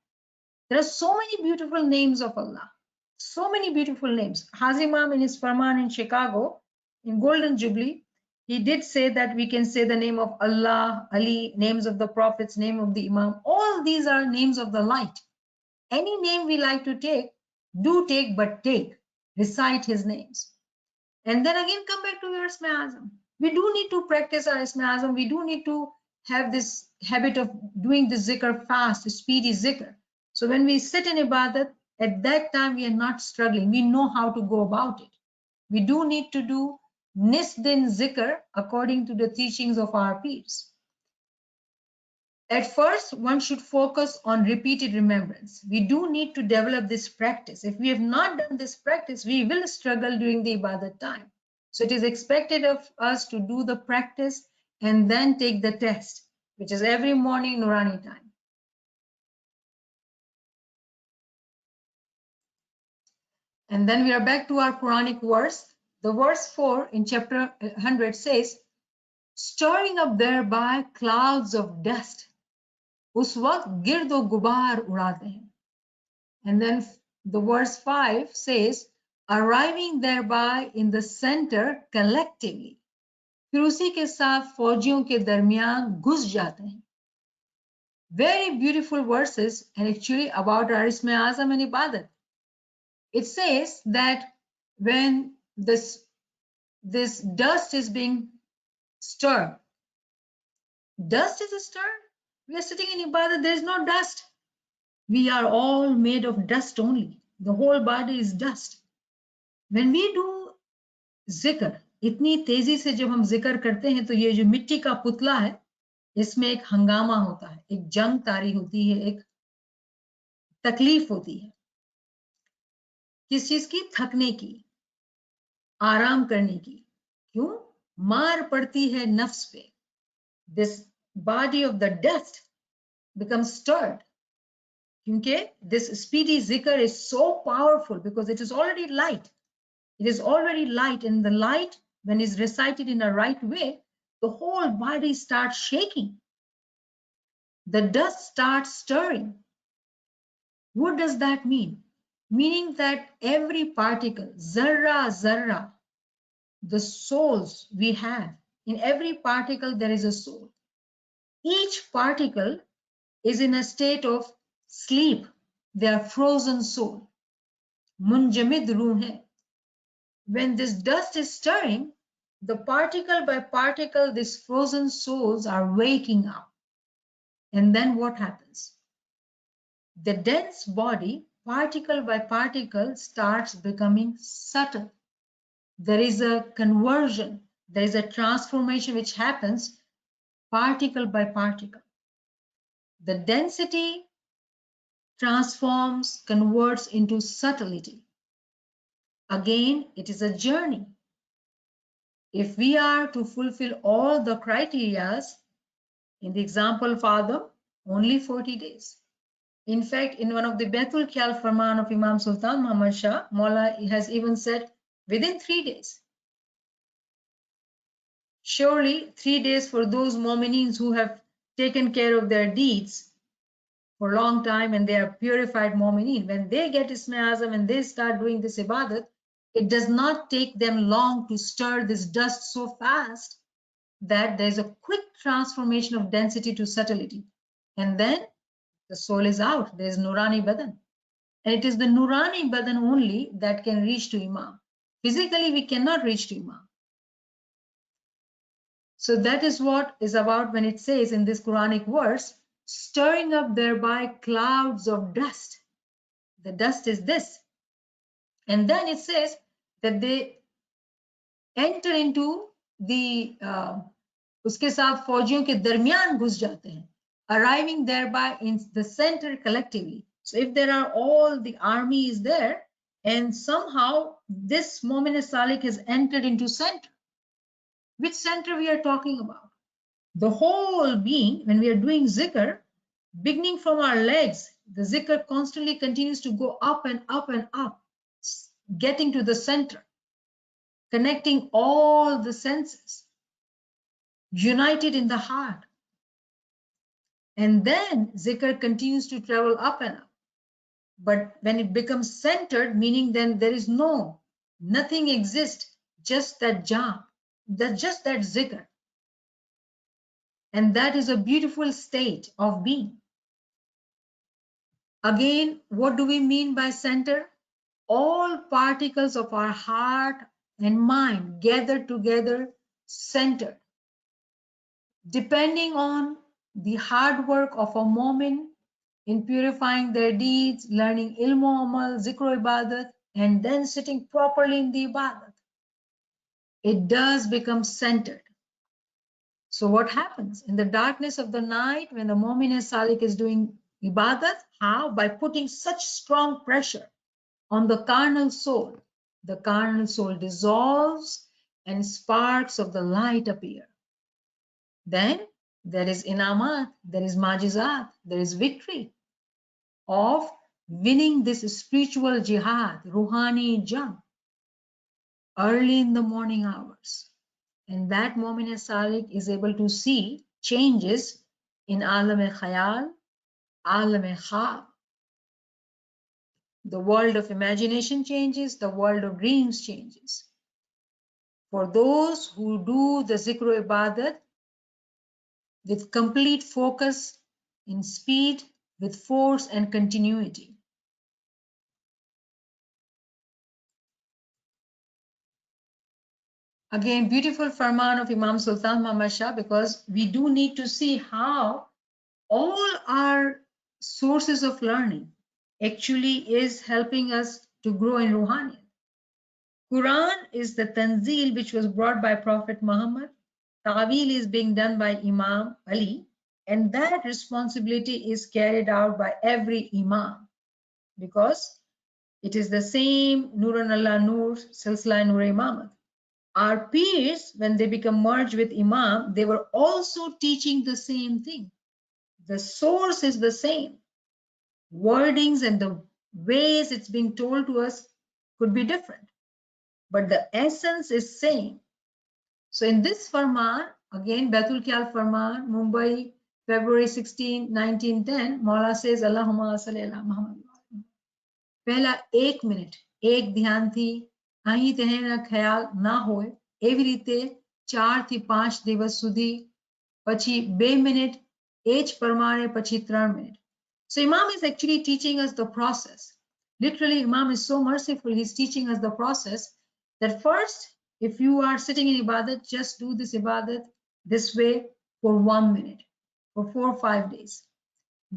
There are so many beautiful names of Allah. So many beautiful names. Hazimam in his Farman in Chicago, in Golden Jubilee, he did say that we can say the name of Allah, Ali, names of the prophets, name of the Imam. All these are names of the light. Any name we like to take, do take, but take. Recite his names. And then again, come back to your Isma Azam. We do need to practice our Isma Azam. We do need to have this habit of doing the zikr fast, speedy zikr. So when we sit in ibadat, at that time we are not struggling. We know how to go about it. We do need to do nisdin zikr according to the teachings of our peers. At first, one should focus on repeated remembrance. We do need to develop this practice. If we have not done this practice, we will struggle during the ibadat time. So it is expected of us to do the practice and then take the test, which is every morning Nurani time. And then we are back to our Quranic verse. The verse 4 in chapter 100 says, stirring up thereby clouds of dust. Us waqt gird o gubar udate hain. And then the verse 5 says, arriving thereby in the center collectively. फिर उसी के साथ फौजियों के दरमियान घुस जाते हैं. Very beautiful verses, and actually about our Isma Azam and Ibadat. It says that when this dust is being stirred, dust is stirred. We are sitting in Ibadat, there is no dust. We are all made of dust only. The whole body is dust. When we do zikr, इतनी तेजी से जब हम जिक्र करते हैं तो ये जो मिट्टी का पुतला है इसमें एक हंगामा होता है, एक जंग तारी होती है, एक तकलीफ होती है. किस चीज की? थकने की, आराम करने की. क्यों? मार पड़ती है नफ्स पे. This body of the dust becomes stirred. क्योंकि this speedy zikr is so powerful because it is already light. It is already light, and the light, when it's recited in a right way, the whole body starts shaking. The dust starts stirring. What does that mean? Meaning that every particle, zarra, zarra, the souls we have, in every particle there is a soul. Each particle is in a state of sleep. They are frozen soul. Munjamid ruh hai. When this dust is stirring, the particle by particle, these frozen souls are waking up. And then what happens? The dense body, particle by particle, starts becoming subtle. There is a conversion, there is a transformation which happens particle by particle. The density transforms, converts into subtlety. Again, it is a journey. If we are to fulfill all the criteria, in the example of Adam, only 40 days. In fact, in one of the Baitul Khayal Farman of Imam Sultan Muhammad Shah, Maula has even said within 3 days. Surely 3 days for those mu'mineen who have taken care of their deeds for a long time and they are purified mu'mineen. When they get Isma Azam and they start doing this ibadat, it does not take them long to stir this dust so fast that there is a quick transformation of density to subtlety. And then the soul is out. There is Nurani Badan. And it is the Nurani Badan only that can reach to Imam. Physically, we cannot reach to Imam. So that is what is about when it says in this Quranic verse, stirring up thereby clouds of dust. The dust is this. And then it says that they enter into the उसके साथ फौजियों के दरमियान घुस जाते हैं, arriving thereby in the center collectively. So if there are all the army is there, and somehow this Mu'min Salik has entered into center. Which center we are talking about? The whole being, when we are doing zikr, beginning from our legs, the zikr constantly continues to go up and up and up, getting to the center, connecting all the senses, united in the heart. And then zikr continues to travel up and up. But when it becomes centered, meaning then there is nothing exists, just that jam, just that zikr. And that is a beautiful state of being. Again, what do we mean by center? All particles of our heart and mind gathered together, centered. Depending on the hard work of a moment in purifying their deeds, learning ilmu amal, zikr ibadat, and then sitting properly in the ibadat, it does become centered. So what happens in the darkness of the night when the Mu'min Salik is doing ibadat? How? By putting such strong pressure on the carnal soul. The carnal soul dissolves and sparks of the light appear. Then there is inamat, there is majizat, there is victory of winning this spiritual jihad, ruhani jang, early in the morning hours. And that Mu'min Salik is able to see changes in alam-e-khayal, alam-e-khab. The world of imagination changes, the world of dreams changes. For those who do the zikr ibadat with complete focus, in speed, with force and continuity. Again, beautiful farman of Imam Sultan Muhammad Shah, because we do need to see how all our sources of learning actually is helping us to grow in Ruhaniyat. Quran is the tanzil which was brought by Prophet Muhammad. Ta'wil is being done by Imam Ali, and that responsibility is carried out by every Imam, because it is the same Nurun Allah Nur, Silsila Nur Imamat. Our peers, when they become merged with Imam, they were also teaching the same thing. The source is the same. Wordings and the ways it's being told to us could be different, but the essence is same. So in this farman, again, Baitul Khayal Farman, Mumbai, February 16, 1910, Maula says, Allahumma salli ala Muhammad. Pehla 1 minute, ek dhyan thi, ahi tehena khayal na hoye, evi rite 4 થી 5 દિવસ સુધી, પછી 2 minute, age parmane, પછી 3 minute. So Imam is actually teaching us the process. Literally, Imam is so merciful, he's teaching us the process that first if you are sitting in ibadat, just do this ibadat this way for 1 minute, for 4 or 5 days,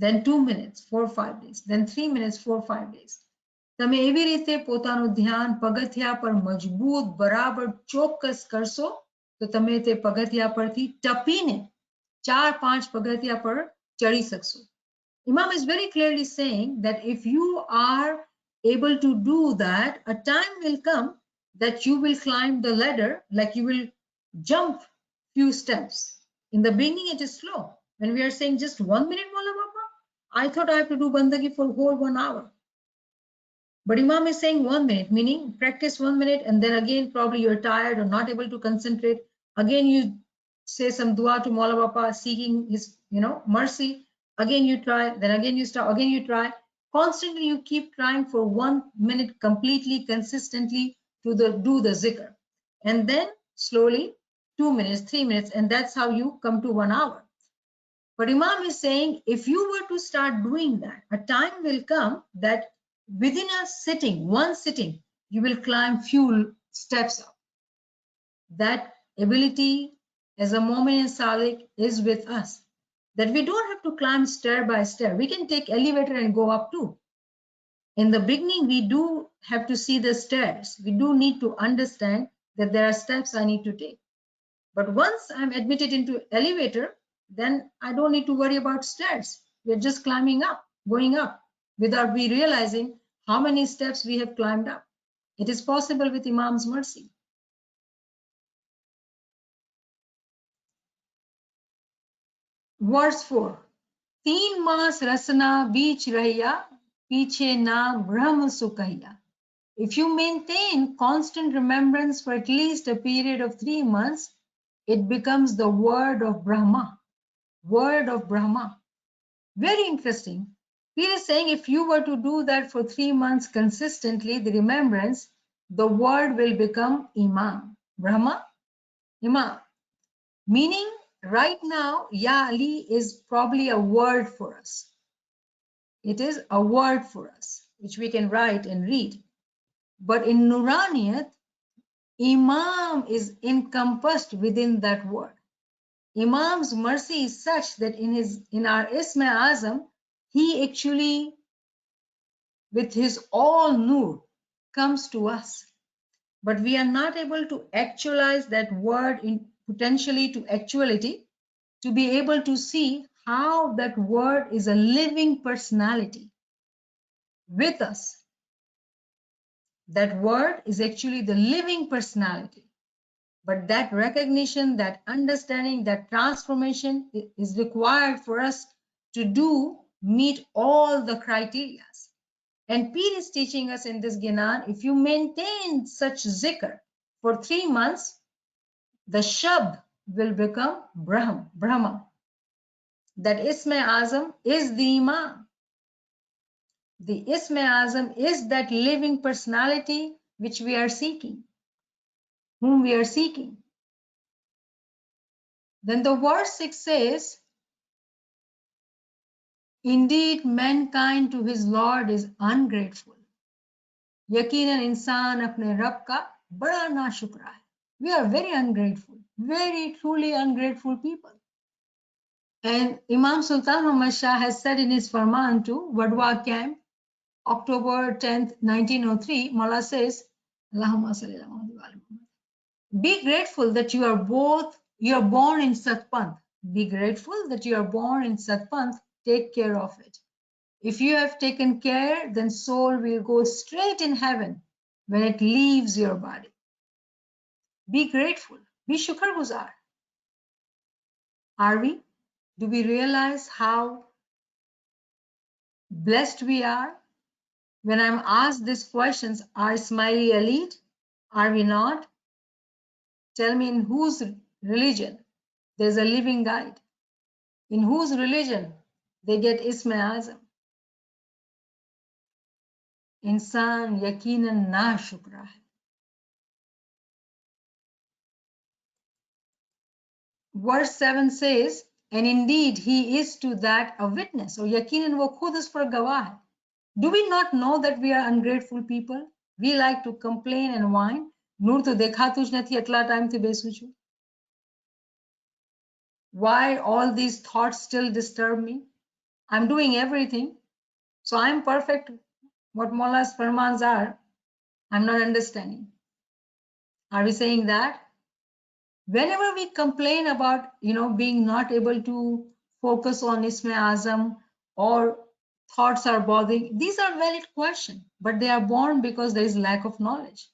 then 2 minutes, 4 or 5 days, then 3 minutes, 4 or 5 days. તમે એવી રીતે પોતાનું ધ્યાન પગથિયા પર મજબૂત બરાબર ચોક્કસ કરશો તો તમે તે પગથિયા પરથી ટપીને 4-5 પગથિયા પર ચડી શકશો. Imam is very clearly saying that if you are able to do that, a time will come that you will climb the ladder, like you will jump few steps. In the beginning, it is slow. When we are saying just 1 minute, Maula Baba, I thought I have to do bandagi for whole 1 hour. But Imam is saying 1 minute, meaning practice 1 minute, and then again probably you're tired or not able to concentrate. Again, you say some dua to Maula Baba, seeking his, mercy. Again, you try, then again you stop, again you try. Constantly, you keep trying for 1 minute completely, consistently to do the zikr. And then slowly, 2 minutes, 3 minutes, and that's how you come to 1 hour. But Imam is saying, if you were to start doing that, a time will come that within a sitting, one sitting, you will climb few steps up. That ability as a Mu'min Sadiq is with us, that we don't have to climb stair by stair. We can take elevator and go up too. In the beginning, we do have to see the stairs. We do need to understand that there are steps I need to take. But once I'm admitted into elevator, then I don't need to worry about stairs. We're just climbing up, going up, without we realizing how many steps we have climbed up. It is possible with Imam's mercy. Verse 4. Teen maas rasana beech rahiya, piche na Braham sukhiya. If you maintain constant remembrance for at least a period of 3 months, it becomes the word of Brahma. Word of Brahma. Very interesting. He is saying if you were to do that for 3 months consistently, the remembrance, the word will become Imam. Brahma, Imam. Meaning, right now, Ya Ali is probably a word for us. It is a word for us, which we can write and read. But in Nuraniyat, Imam is encompassed within that word. Imam's mercy is such that in our Isma Azam, he actually, with his all nur, comes to us. But we are not able to actualize that word potentially to actuality, to be able to see how that word is a living personality with us. That word is actually the living personality. But that recognition, that understanding, that transformation is required for us to meet all the criteria. And Pir is teaching us in this Gyanan, if you maintain such zikr for 3 months, the Shabd will become Brahma. That Isma Azam is the Imam. The Isma Azam is that living personality which we are seeking, whom we are seeking. Then the verse 6 says, indeed, mankind to his Lord is ungrateful. Yaqinan insan apne Rabb ka bada nashukra hai. We are very ungrateful, very truly ungrateful people. And Imam Sultan Muhammad Shah has said in his Farman to Wadwa camp, October 10th, 1903, Mullah says, be grateful that you are born in Satpanth. Be grateful that you are born in Satpanth. Take care of it. If you have taken care, then soul will go straight in heaven when it leaves your body. Be grateful. Be shukr guzar. Are we? Do we realize how blessed we are? When I'm asked these questions, are Smiley elite? Are we not? Tell me, in whose religion there's a living guide? In whose religion they get Isma Azam? Insan yaqinan na shukra hai. Verse 7 says, and indeed he is to that a witness. Or yaqinan wo khud us par gawah hai. Do we not know that we are ungrateful people? We like to complain and whine. નૂર તો દેખાતું જ નથી આટલા ટાઈમથી બેસું છું. Why all these thoughts still disturb me? I'm doing everything, so I'm perfect. What Mullah's farmans are, I'm not understanding. Are we saying that? Whenever we complain about, being not able to focus on Isme Azam, or thoughts are bothering, these are valid questions, but they are born because there is lack of knowledge.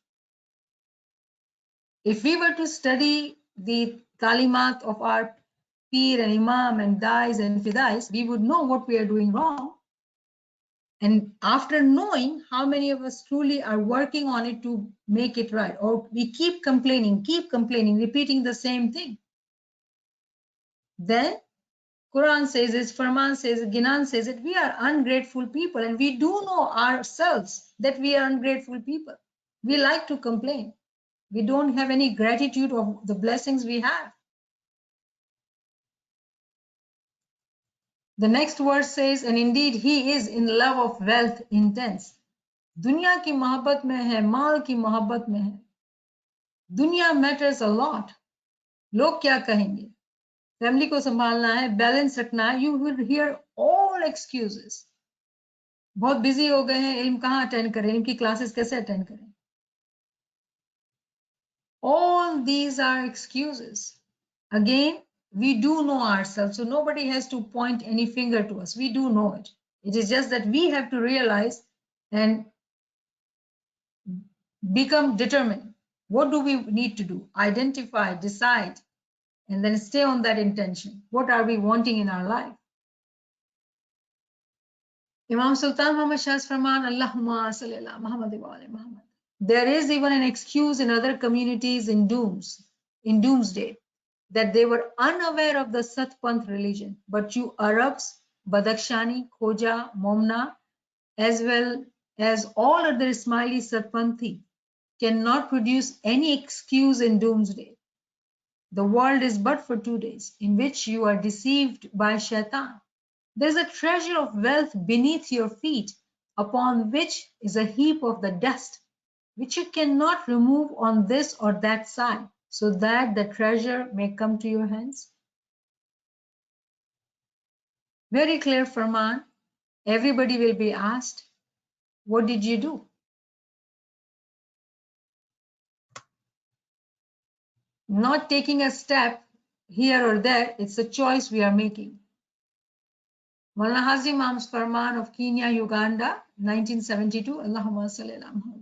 If we were to study the talimat of our Pir and Imam and Dais and Fidais, we would know what we are doing wrong. And after knowing, how many of us truly are working on it to make it right? Or we keep complaining, repeating the same thing. Then Quran says it, Farman says it, Ginan says it, we are ungrateful people, and we do know ourselves that we are ungrateful people. We like to complain. We don't have any gratitude of the blessings we have. The next verse says, and indeed he is in love of wealth intense. दुनिया की मोहब्बत में है, माल की मोहब्बत में है. दुनिया matters a lot. लोग क्या कहेंगे? फैमिली को संभालना है, बैलेंस रखना है. You will hear all excuses. बहुत बिजी हो गए हैं, इल्म कहाँ अटेंड करें, इनकी क्लासेस कैसे अटेंड करें? All these are excuses. Again, we do know ourselves, so nobody has to point any finger to us. We do know it. It is just that we have to realize and become determined. What do we need to do? Identify, decide, and then stay on that intention. What are we wanting in our life? Imam Sultan Muhammad Shah's Farman, Allahumma salli ala Muhammad wa ali Muhammad. There is even an excuse in other communities in doomsday, that they were unaware of the Satpanth religion. But you Arabs, Badakshani, Khoja, Momna, as well as all other Ismaili Satpanthi, cannot produce any excuse in doomsday. The world is but for 2 days, in which you are deceived by Shaitan. There is a treasure of wealth beneath your feet, upon which is a heap of the dust, which you cannot remove on this or that side, so that the treasure may come to your hands. Very clear Farman. Everybody will be asked, what did you do? Not taking a step here or there, it's a choice we are making. Maulana Hazim Imam's Farman of Kenya, Uganda, 1972, Allahumma salli ala Muhammad.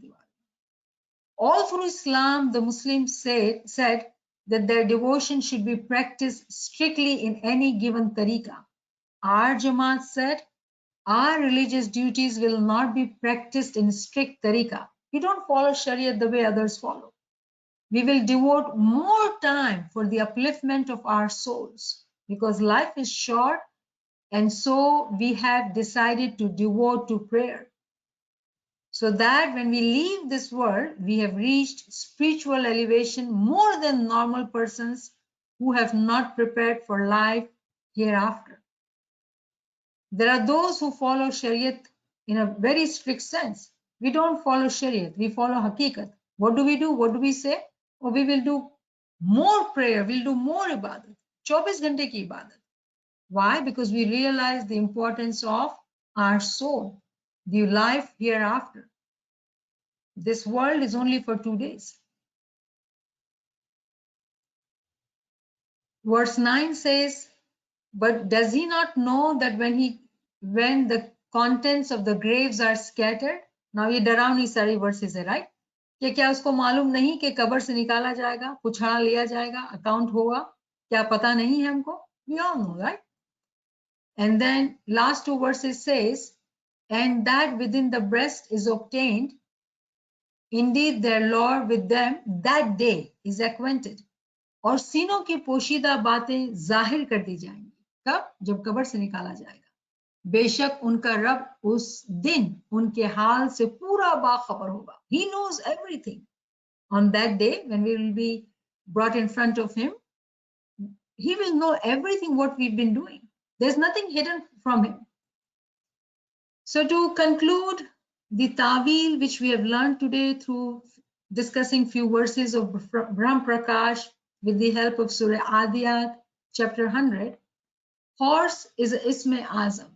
All through Islam, the Muslims said that their devotion should be practiced strictly in any given tariqah. Our Jamaat said, our religious duties will not be practiced in strict tariqah. We don't follow Sharia the way others follow. We will devote more time for the upliftment of our souls, because life is short, and so we have decided to devote to prayer, so that when we leave this world, we have reached spiritual elevation more than normal persons who have not prepared for life hereafter. There are those who follow Shariat in a very strict sense. We don't follow Shariat, we follow Hakikat. What do we do? What do we say? Oh, we will do more prayer, we'll do more ibadat. 24 ghante ki ibadat. Why? Because we realize the importance of our soul, the life hereafter. This world is only for 2 days. Verse 9 says, but does he not know that when the contents of the graves are scattered? Now ये डरावनी सारी verses है, right? कि क्या उसको मालूम नहीं कि कब्र से निकाला जाएगा, पुछड़ा लिया जाएगा, अकाउंट होगा? क्या पता नहीं है हमको? We all know, right? And then last 2 verses says, and that within the breast is obtained, indeed their Lord with them that day is acquainted. और सीनों की पोशीदा बातें जाहिर कर दी जाएंगी. कब? जब कब्र से निकाला जाएगा. बेशक उनका रब उस दिन उनके हाल से पूरा बाखबर होगा. He knows everything. On that day, when we will be brought in front of him, he will know everything what we've been doing. There's nothing hidden from him. So to conclude the ta'wil which we have learned today through discussing few verses of Braham Prakash with the help of Surah Adiyat, chapter 100. Horse is a Isme Azam.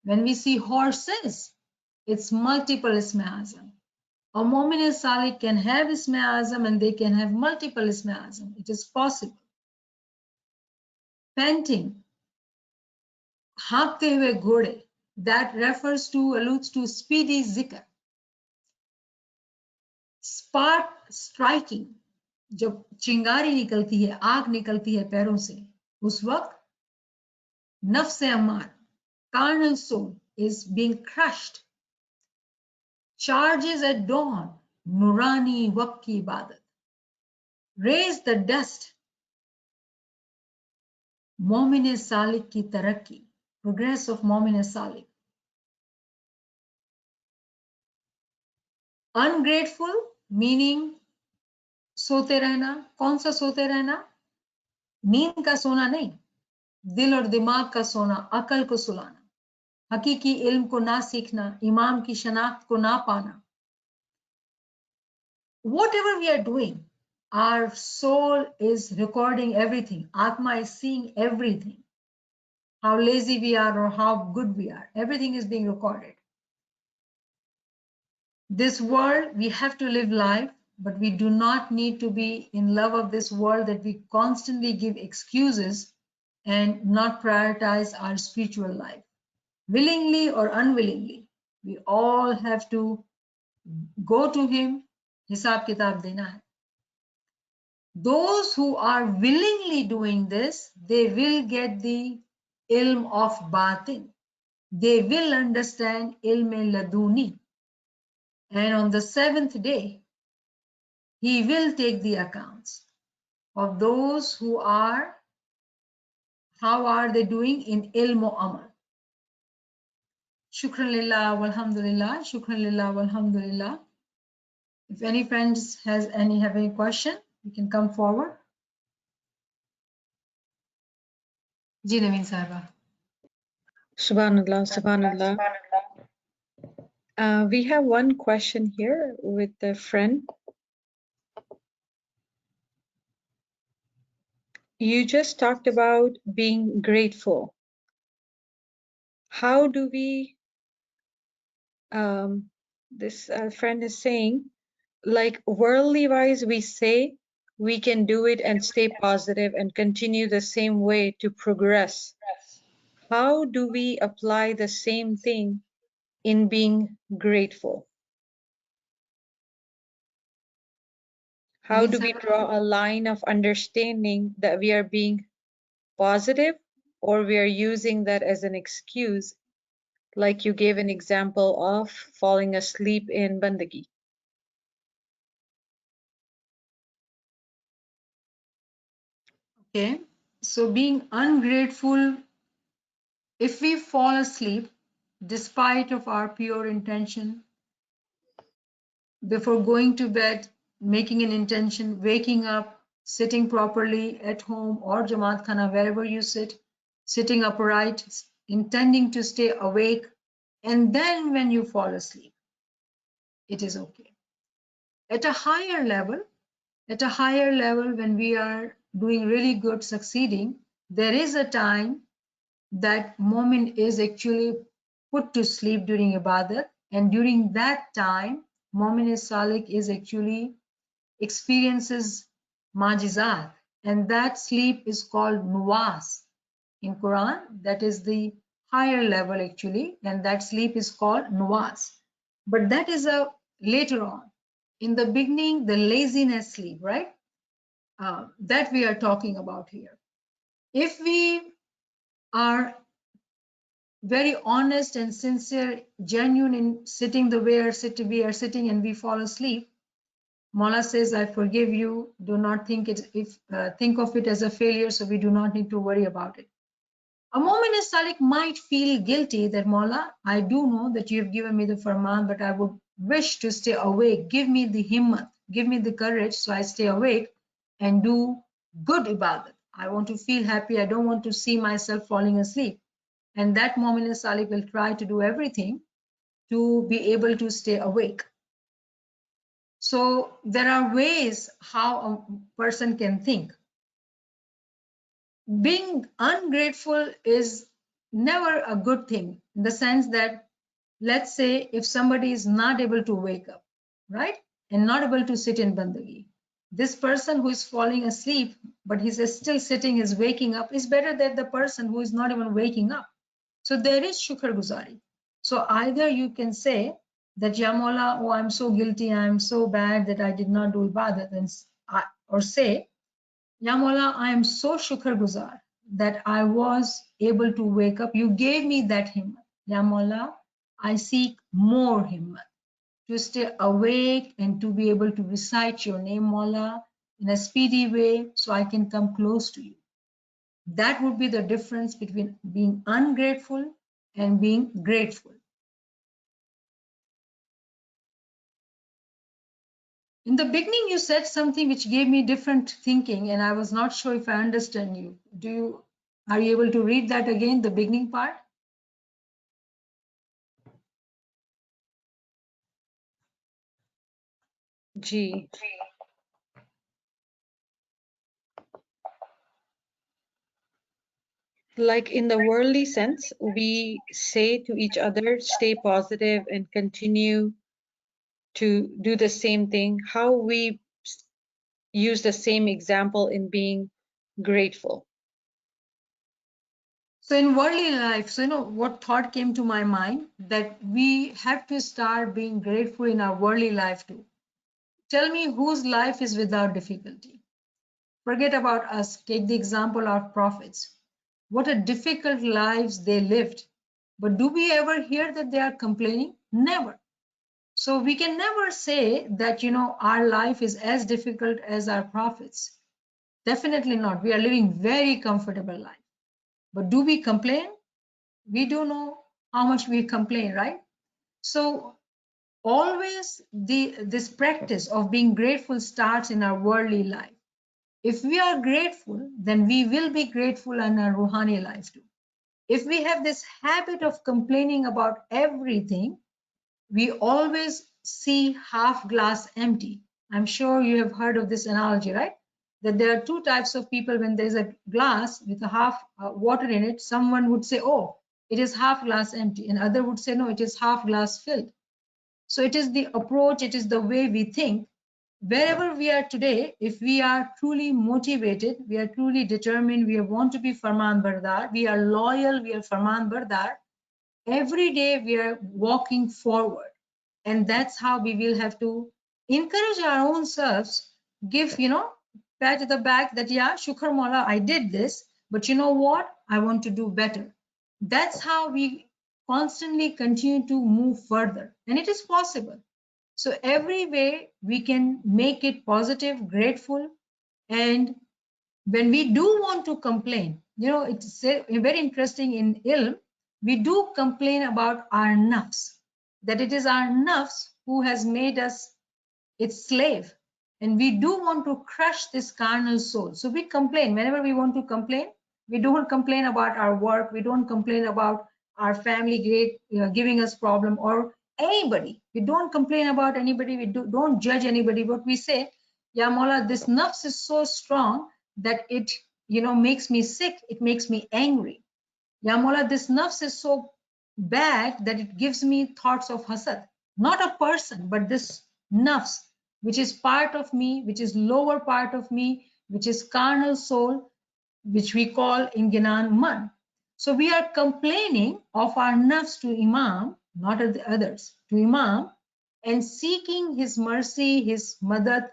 When we see horses, it's multiple Isme Azam. A Mu'min Salik can have Isme Azam and they can have multiple Isme Azam. It is possible. Panting, हाँकते हुए घोड़े, that refers to, alludes to speedy zikr. Spark striking, जब चिंगारी निकलती है, आग निकलती है पैरों से, उस वक्त नफ्स अमार, carnal soul is being crushed. Charges at dawn, nurani waqt ki ibadat. Raise the dust, Momin Salik ki tarakki, progress of Momin Salik. Ungrateful, meaning सोते रहना. कौन सा सोते रहना? नींद का सोना नहीं, दिल और दिमाग का सोना, अकल को सुलाना, हकीकी इल्म को ना सीखना, इमाम की शनाख्त को ना पाना. Whatever we are doing, our soul is recording everything. Atma is seeing everything. How lazy we are or how good we are. Everything is being recorded. This world, we have to live life, but we do not need to be in love of this world that we constantly give excuses and not prioritize our spiritual life. Willingly or unwillingly, we all have to go to him, hisab kitab dena hai. Those who are willingly doing this, they will get the ilm of batin. They will understand ilm laduni. And on the 7th day, he will take the accounts of those who are, how are they doing in ilm o amal. Shukran lillah walhamdulillah, shukran lillah walhamdulillah. If any friends have any question, you can come forward. Ji Naveen Sahibah. Subhanallah, subhanallah. We have one question here with a friend. You just talked about being grateful. How do we, this friend is saying, like worldly wise, we say we can do it and stay positive and continue the same way to progress. How do we apply the same thing in being grateful? How do we draw a line of understanding that we are being positive or we are using that as an excuse, like you gave an example of falling asleep in bandagi? Okay, so being ungrateful, if we fall asleep, despite of our pure intention, before going to bed, making an intention, waking up, sitting properly at home or Jamaat Khana, wherever you sit, sitting upright, intending to stay awake, and then when you fall asleep, it is okay. At a higher level, when we are doing really good, succeeding, there is a time that Momin is actually put to sleep during Ibadat, and during that time, Momin Salik is actually experiences majizat, and that sleep is called nuwas in Quran. That is the higher level actually, and that sleep is called nuwas. But that is a later on. In the beginning, the laziness sleep, right? That we are talking about here. If we are very honest and sincere, genuine in sitting the way we are sitting and we fall asleep, Mawla says, I forgive you. Do not think think of it as a failure, so we do not need to worry about it. A Mu'min Salik might feel guilty that, Mawla, I do know that you have given me the farman, but I would wish to stay awake. Give me the himmat, give me the courage so I stay awake and do good ibadat. I want to feel happy. I don't want to see myself falling asleep. And that Mu'min Salik will try to do everything to be able to stay awake. So there are ways how a person can think. Being ungrateful is never a good thing, in the sense that, let's say if somebody is not able to wake up, right, and not able to sit in bandagi, this person who is falling asleep but he's still sitting, is waking up, is better than the person who is not even waking up. So there is shukr guzari. So either you can say that, Ya Mola, oh, I'm so guilty, I'm so bad that I did not do ibadat, or say, Ya Mola, I am so shukr guzar that I was able to wake up. You gave me that himmat. Ya Mola, I seek more himmat to stay awake and to be able to recite your name, Mola, in a speedy way so I can come close to you. That would be the difference between being ungrateful and being grateful. In the beginning, you said something which gave me different thinking, and I was not sure if I understand you. Are you able to read that again, the beginning part? Ji. Like in the worldly sense, we say to each other, stay positive and continue to do the same thing. How we use the same example in being grateful. So in worldly life, so what thought came to my mind, that we have to start being grateful in our worldly life too. Tell me whose life is without difficulty. Forget about us. Take the example of prophets. What a difficult lives they lived. But do we ever hear that they are complaining? Never. So we can never say that, our life is as difficult as our prophets. Definitely not. We are living very comfortable life. But do we complain? We do know how much we complain, right? So always this practice of being grateful starts in our worldly life. If we are grateful, then we will be grateful in our Ruhani life too. If we have this habit of complaining about everything, we always see half glass empty. I'm sure you have heard of this analogy, right? That there are two types of people. When there's a glass with a half water in it, someone would say, oh, it is half glass empty, and other would say, no, it is half glass filled. So it is the approach, it is the way we think. Wherever we are today, if we are truly motivated, we are truly determined, we want to be Farman Bardar, we are loyal, we are Farman Bardar, every day we are walking forward. And that's how we will have to encourage our own selves, give, pat at the back that, yeah, Shukr Mola, I did this, but you know what? I want to do better. That's how we constantly continue to move further. And it is possible. So every way we can make it positive, grateful, and when we do want to complain, it's very interesting in ilm, we do complain about our nafs, that it is our nafs who has made us its slave, and we do want to crush this carnal soul. So we complain whenever we want to complain. We don't complain about our work, we don't complain about our family giving us problem, or anybody. We don't complain about anybody, we don't judge anybody, but we say, Ya Mola, this nafs is so strong that it makes me sick, it makes me angry. Ya Mola, this nafs is so bad that it gives me thoughts of hasad. Not a person, but this nafs, which is part of me, which is lower part of me, which is carnal soul, which we call in Gnan man. So we are complaining of our nafs to Imam, not of the others, to Imam, and seeking his mercy, his madad,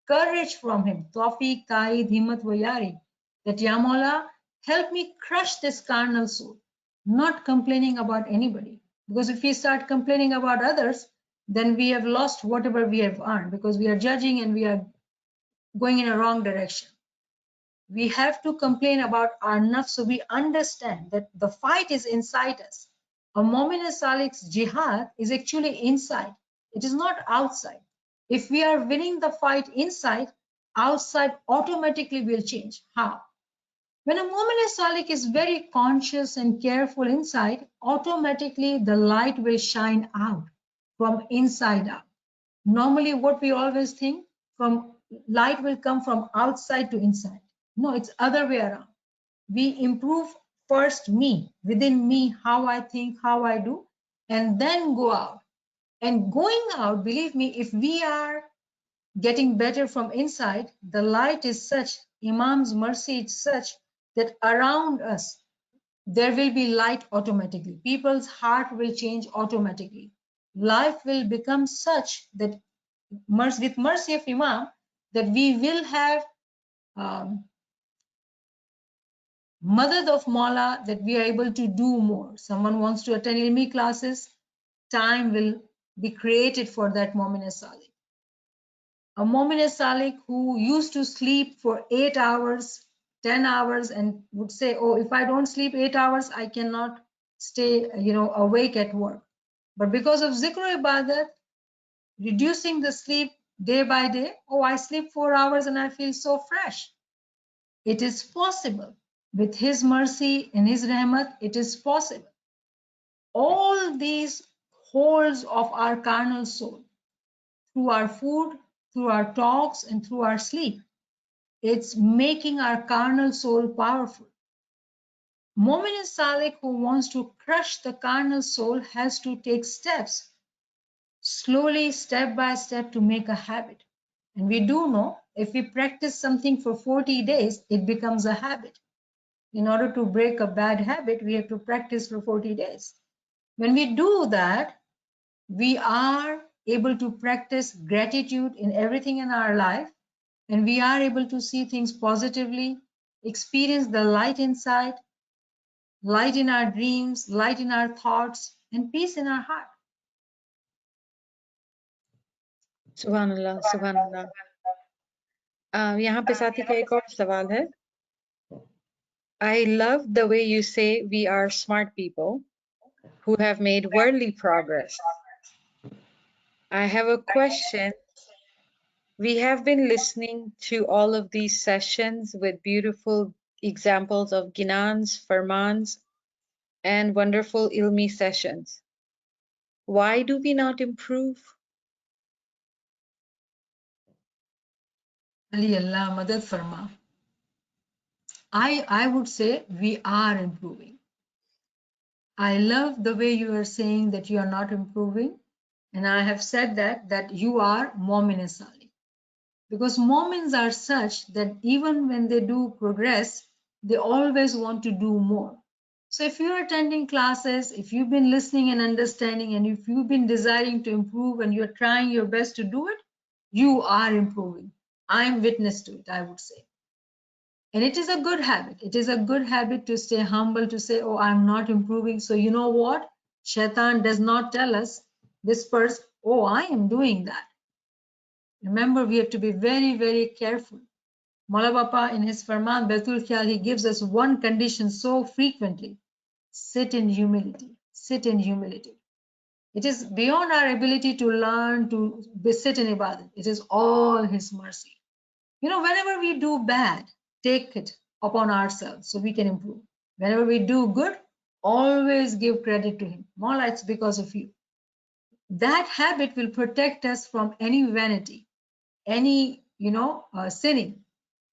courage from him, tawfiq, ta'id, himmat, wayari, that Ya Mola, help me crush this carnal soul, not complaining about anybody. Because if we start complaining about others, then we have lost whatever we have earned, because we are judging and we are going in a wrong direction. We have to complain about our nafs, so we understand that the fight is inside us. A Mu'min Salik's jihad is actually inside. It is not outside. If we are winning the fight inside, outside automatically will change. How? When a Mu'min Salik is very conscious and careful inside, automatically the light will shine out from inside out. Normally, what we always think, from light will come from outside to inside. No, it's other way around. We improve first me, within me, how I think, how I do, and then go out. And going out, believe me, if we are getting better from inside, the light is such, Imam's mercy is such that around us, there will be light automatically. People's heart will change automatically. Life will become such that with mercy of Imam, that we will have madad of Mawla, that we are able to do more. Someone wants to attend ilmi classes, time will be created for that Mu'min Salik. A Mu'min Salik who used to sleep for 8 hours, 10 hours, and would say, oh, if I don't sleep 8 hours, I cannot stay, awake at work. But because of zikr ibadat, reducing the sleep day by day, oh, I sleep 4 hours and I feel so fresh. It is possible. With his mercy and his rahmat, it is possible. All these holes of our carnal soul, through our food, through our talks, and through our sleep, it's making our carnal soul powerful. Mu'min Salik who wants to crush the carnal soul has to take steps, slowly, step by step, to make a habit. And we do know, if we practice something for 40 days, it becomes a habit. In order to break a bad habit, we have to practice for 40 days. When we do that, we are able to practice gratitude in everything in our life, and we are able to see things positively, experience the light inside, light in our dreams, light in our thoughts, and peace in our heart. Subhanallah, Subhanallah. यहाँ पे साथी का एक और सवाल है. I love the way you say we are smart people who have made worldly progress. I have a question. We have been listening to all of these sessions with beautiful examples of ginans, farmans, and wonderful ilmi sessions. Why do we not improve? Ali Allah Madad Farma. I would say we are improving. I love the way you are saying that you are not improving. And I have said that you are Mu'min Salik. Because Mu'mins are such that even when they do progress, they always want to do more. So if you're attending classes, if you've been listening and understanding, and if you've been desiring to improve and you're trying your best to do it, you are improving. I'm witness to it, I would say. And it is a good habit. It is a good habit to stay humble, to say, oh, I'm not improving. So you know what? Shaitan does not tell us, whispers, oh, I am doing that. Remember, we have to be very, very careful. Maula Bapa in his Farman, Baitul Khayal, he gives us one condition so frequently. Sit in humility. Sit in humility. It is beyond our ability to learn to sit in ibadat. It is all his mercy. Whenever we do bad, take it upon ourselves so we can improve. Whenever we do good, always give credit to him. Maula, it's because of you. That habit will protect us from any vanity, any, sinning.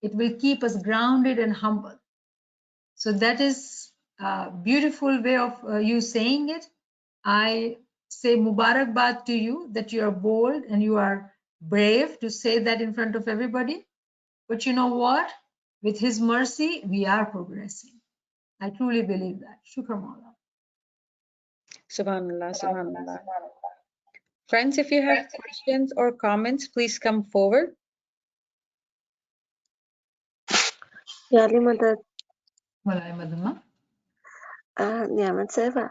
It will keep us grounded and humble. So that is a beautiful way of you saying it. I say Mubarakbad to you that you are bold and you are brave to say that in front of everybody. But you know what? With his mercy, we are progressing. I truly believe that. Shukr Maula. Subhanallah, Subhanallah. Friends, if you have questions or comments, please come forward. याली मदद Malay Madhuma. नियामत साहिबा,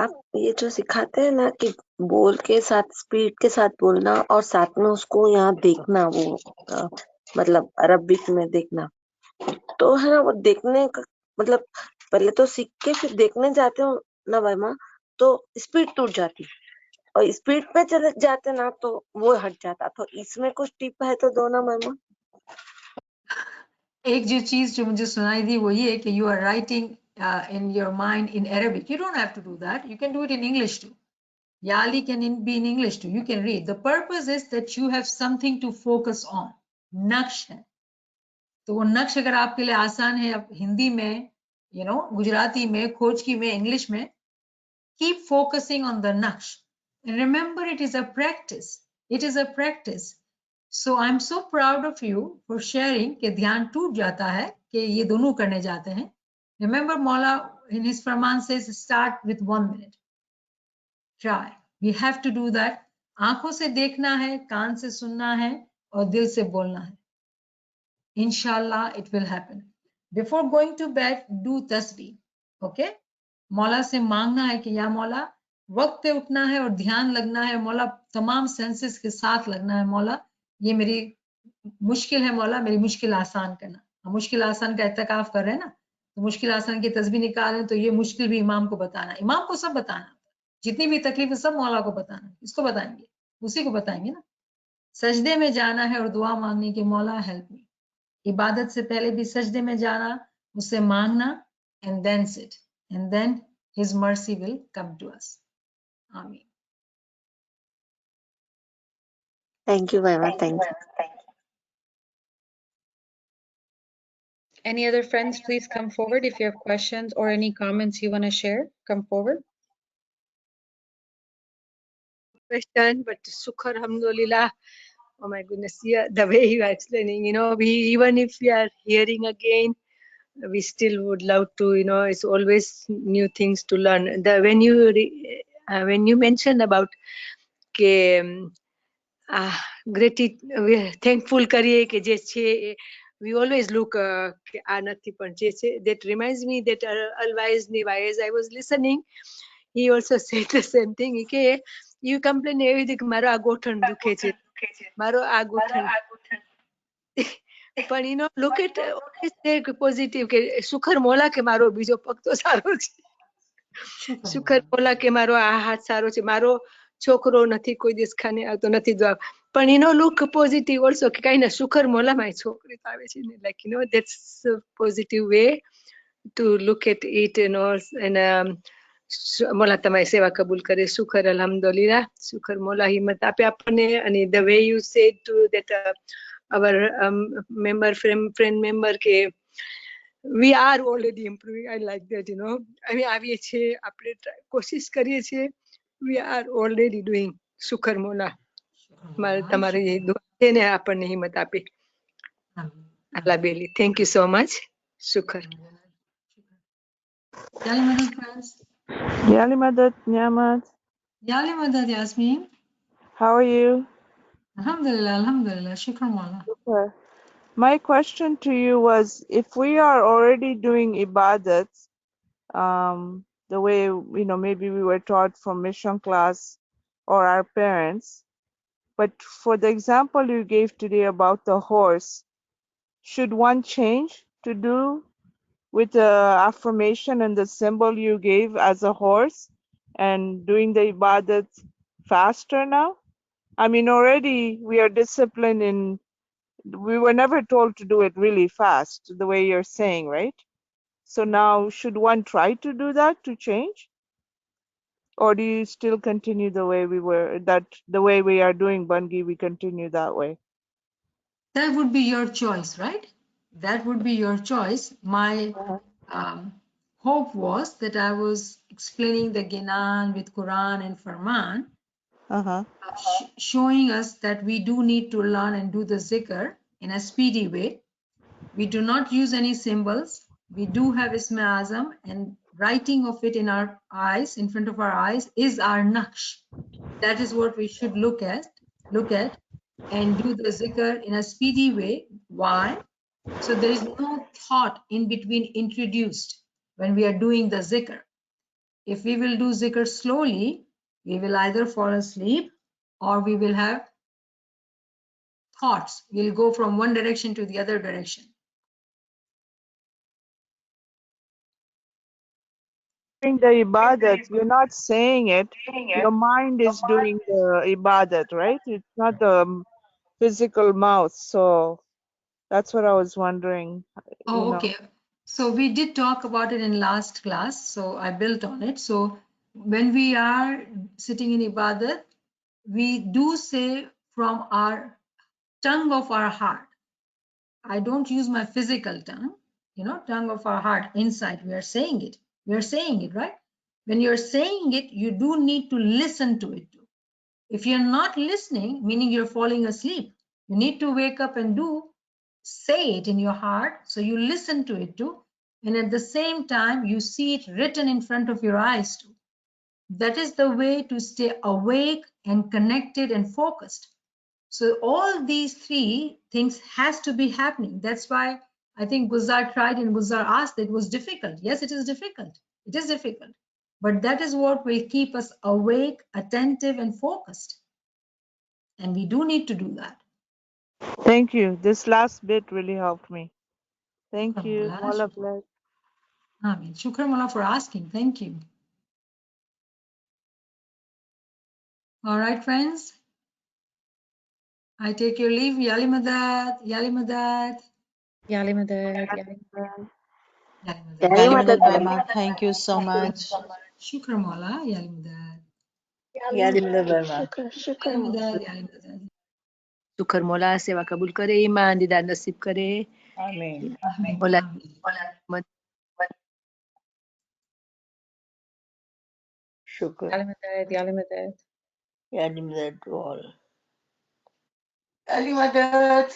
आप ये जो सिखाते हैं ना कि बोल के साथ स्पीड के साथ बोलना और साथ में उसको यहाँ देखना, वो मतलब अरबिक में देखना, तो है ना वो देखने का मतलब पहले तो सीख के फिर देखने जाते हो ना भाई माँ, तो स्पीड टूट जाती और स्पीड पे चले जाते ना तो वो हट जाता. तो इसमें कुछ टिप है तो दो ना भाई माँ. एक जो चीज जो मुझे सुनाई दी वो ये कि you are writing in your mind in Arabic. You don't have to do that. You can do it in English too. Yali can be in English too. You can read. The purpose is that you have something to focus on. नक्श है. तो वो नक्श अगर आपके लिए आसान है हिंदी में, गुजराती में, खोजकी में, इंग्लिश में, keep focusing on the naksh. And remember, it is a practice. It is a practice. So I'm so proud of you for sharing कि ध्यान टूट जाता है कि ये दोनों करने जाते हैं. Remember, Maula in his Farman says start with 1 minute. Try. We have to do that. आंखों से देखना है, कान से सुनना है और दिल से बोलना है. Inshallah, it will happen. Before going to bed, do tasbih. Okay? मौला से मांगना है कि या मौला वक्त पे उठना है और ध्यान लगना है मौला, तमाम सेंसेस के साथ लगना है मौला. ये मेरी मुश्किल है मौला, मेरी मुश्किल आसान करना. हम मुश्किल आसान का इत्तिकाफ कर रहे हैं ना, तो मुश्किल आसान की तस्बीह निकालें तो ये मुश्किल भी इमाम को बताना. इमाम को सब बताना, जितनी भी तकलीफ है सब मौला को बताना. इसको बताएंगे, उसी को बताएंगे ना. सजदे में जाना है और दुआ मांगनी कि मौला हेल्प मी. इबादत से पहले भी सजदे में जाना, उससे मांगना, and then sit, and then his mercy will come to us. Amen. Thank you, Mama. Thank you. Any other friends, please come forward if you have questions or any comments you want to share. Come forward. Question, but Sukhar, alhamdulillah. Oh my goodness, yeah, the way you are explaining, we even if we are hearing again, we still would love to, it's always new things to learn. When you mentioned about gratitude, we are thankful kariye ke je che, we always look ke aa nathi પણ જે છે. That reminds me that Alwise Niwais, I was listening, he also said the same thing. Okay, you complain everything, મારો આ ગોઠણ દુખે છે, મારો આ ગોઠણ. પણ look at always say positive કે સુખર મોલા કે મારો બીજો પગ તો સારો છે, સુખર મોલા કે મારો આ હાથ સારો છે, મારો છોકરો નથી કોઈ દિવસ ખાને આવતો નથી દવા. પણ look positive also કે કાઈ ના સુખર મોલામાં છોકરી તો આવે છે ને, like that's a positive way to look at it, and મોલા તમારી સેવા કબૂલ કરે. સુખર અલ્હમ્દુલિલ્લાહ, સુખર મોલા હિંમત આપે આપણને. અને the way you said to that our friend member ke we are already improving. I like that, અમે આવીએ છીએ, આપણે કોશિશ કરીએ છીએ. We are already doing. સુખર મોલા તમારી દુઆ છે ને આપણને હિંમત આપે. અલ્લાહ બેલી. Thank you so much. સુખર. Yali Madad, friends. Yali Madad, Niamat. Yali Madad, Yasmin. How are you? Alhamdulillah, alhamdulillah. Shukran Mawla. Super. My question to you was, if we are already doing ibadat, the way, maybe we were taught from mission class or our parents, but for the example you gave today about the horse, should one change to do with the affirmation and the symbol you gave as a horse and doing the ibadat faster now? I mean, already we are disciplined we were never told to do it really fast, the way you're saying, right? So now, should one try to do that to change? Or do you still continue the way the way we are doing Bangi, we continue that way? That would be your choice, right? That would be your choice. My hope was that I was explaining the Ginan with Quran and Farman, showing us that we do need to learn and do the zikr in a speedy way. We do not use any symbols. We do have Isma Azam, and writing of it in our eyes, in front of our eyes, is our naqsh. That is what we should look at and do the zikr in a speedy way. Why? So there is no thought in between introduced when we are doing the zikr. If we will do zikr slowly, we will either fall asleep or we will have thoughts. We'll go from one direction to the other direction. Doing the ibadat, you're not saying it, your mind is doing the ibadat, right? It's not the physical mouth. So that's what I was wondering. Oh, okay. So we did talk about it in last class, so I built on it. So when we are sitting in ibadat, we do say from our tongue of our heart. I don't use my physical tongue, tongue of our heart inside. We are saying it. We are saying it, right? When you're saying it, you do need to listen to it too. If you're not listening, meaning you're falling asleep, you need to wake up and say it in your heart. So you listen to it too. And at the same time, you see it written in front of your eyes too. That is the way to stay awake and connected and focused. So all these three things has to be happening. That's why I think Guzar tried and Guzar asked, it was difficult. Yes, it is difficult. It is difficult. But that is what will keep us awake, attentive, and focused. And we do need to do that. Thank you. This last bit really helped me. Thank you. Shukran, Mola bless. Amin. Shukran Mullah for asking. Thank you. All right, friends. I take your leave. Yali Madad. Yali Madad. Yali Madad, Yali. Yali Madad. Yali Yali Madad. Madad, Mama. Thank you so much. Shukran Mullah. Yali Madad. Yali Madad, Mama. शुक्र Yali Madad. Yali Madad. शुक्र मौला सेवा कबूल करे, ईमान दीदार नसीब करे। Amen. मौला Amin. Shukr. Yali Madad, Yali Madad. Yali Madad to all. Ali Madad.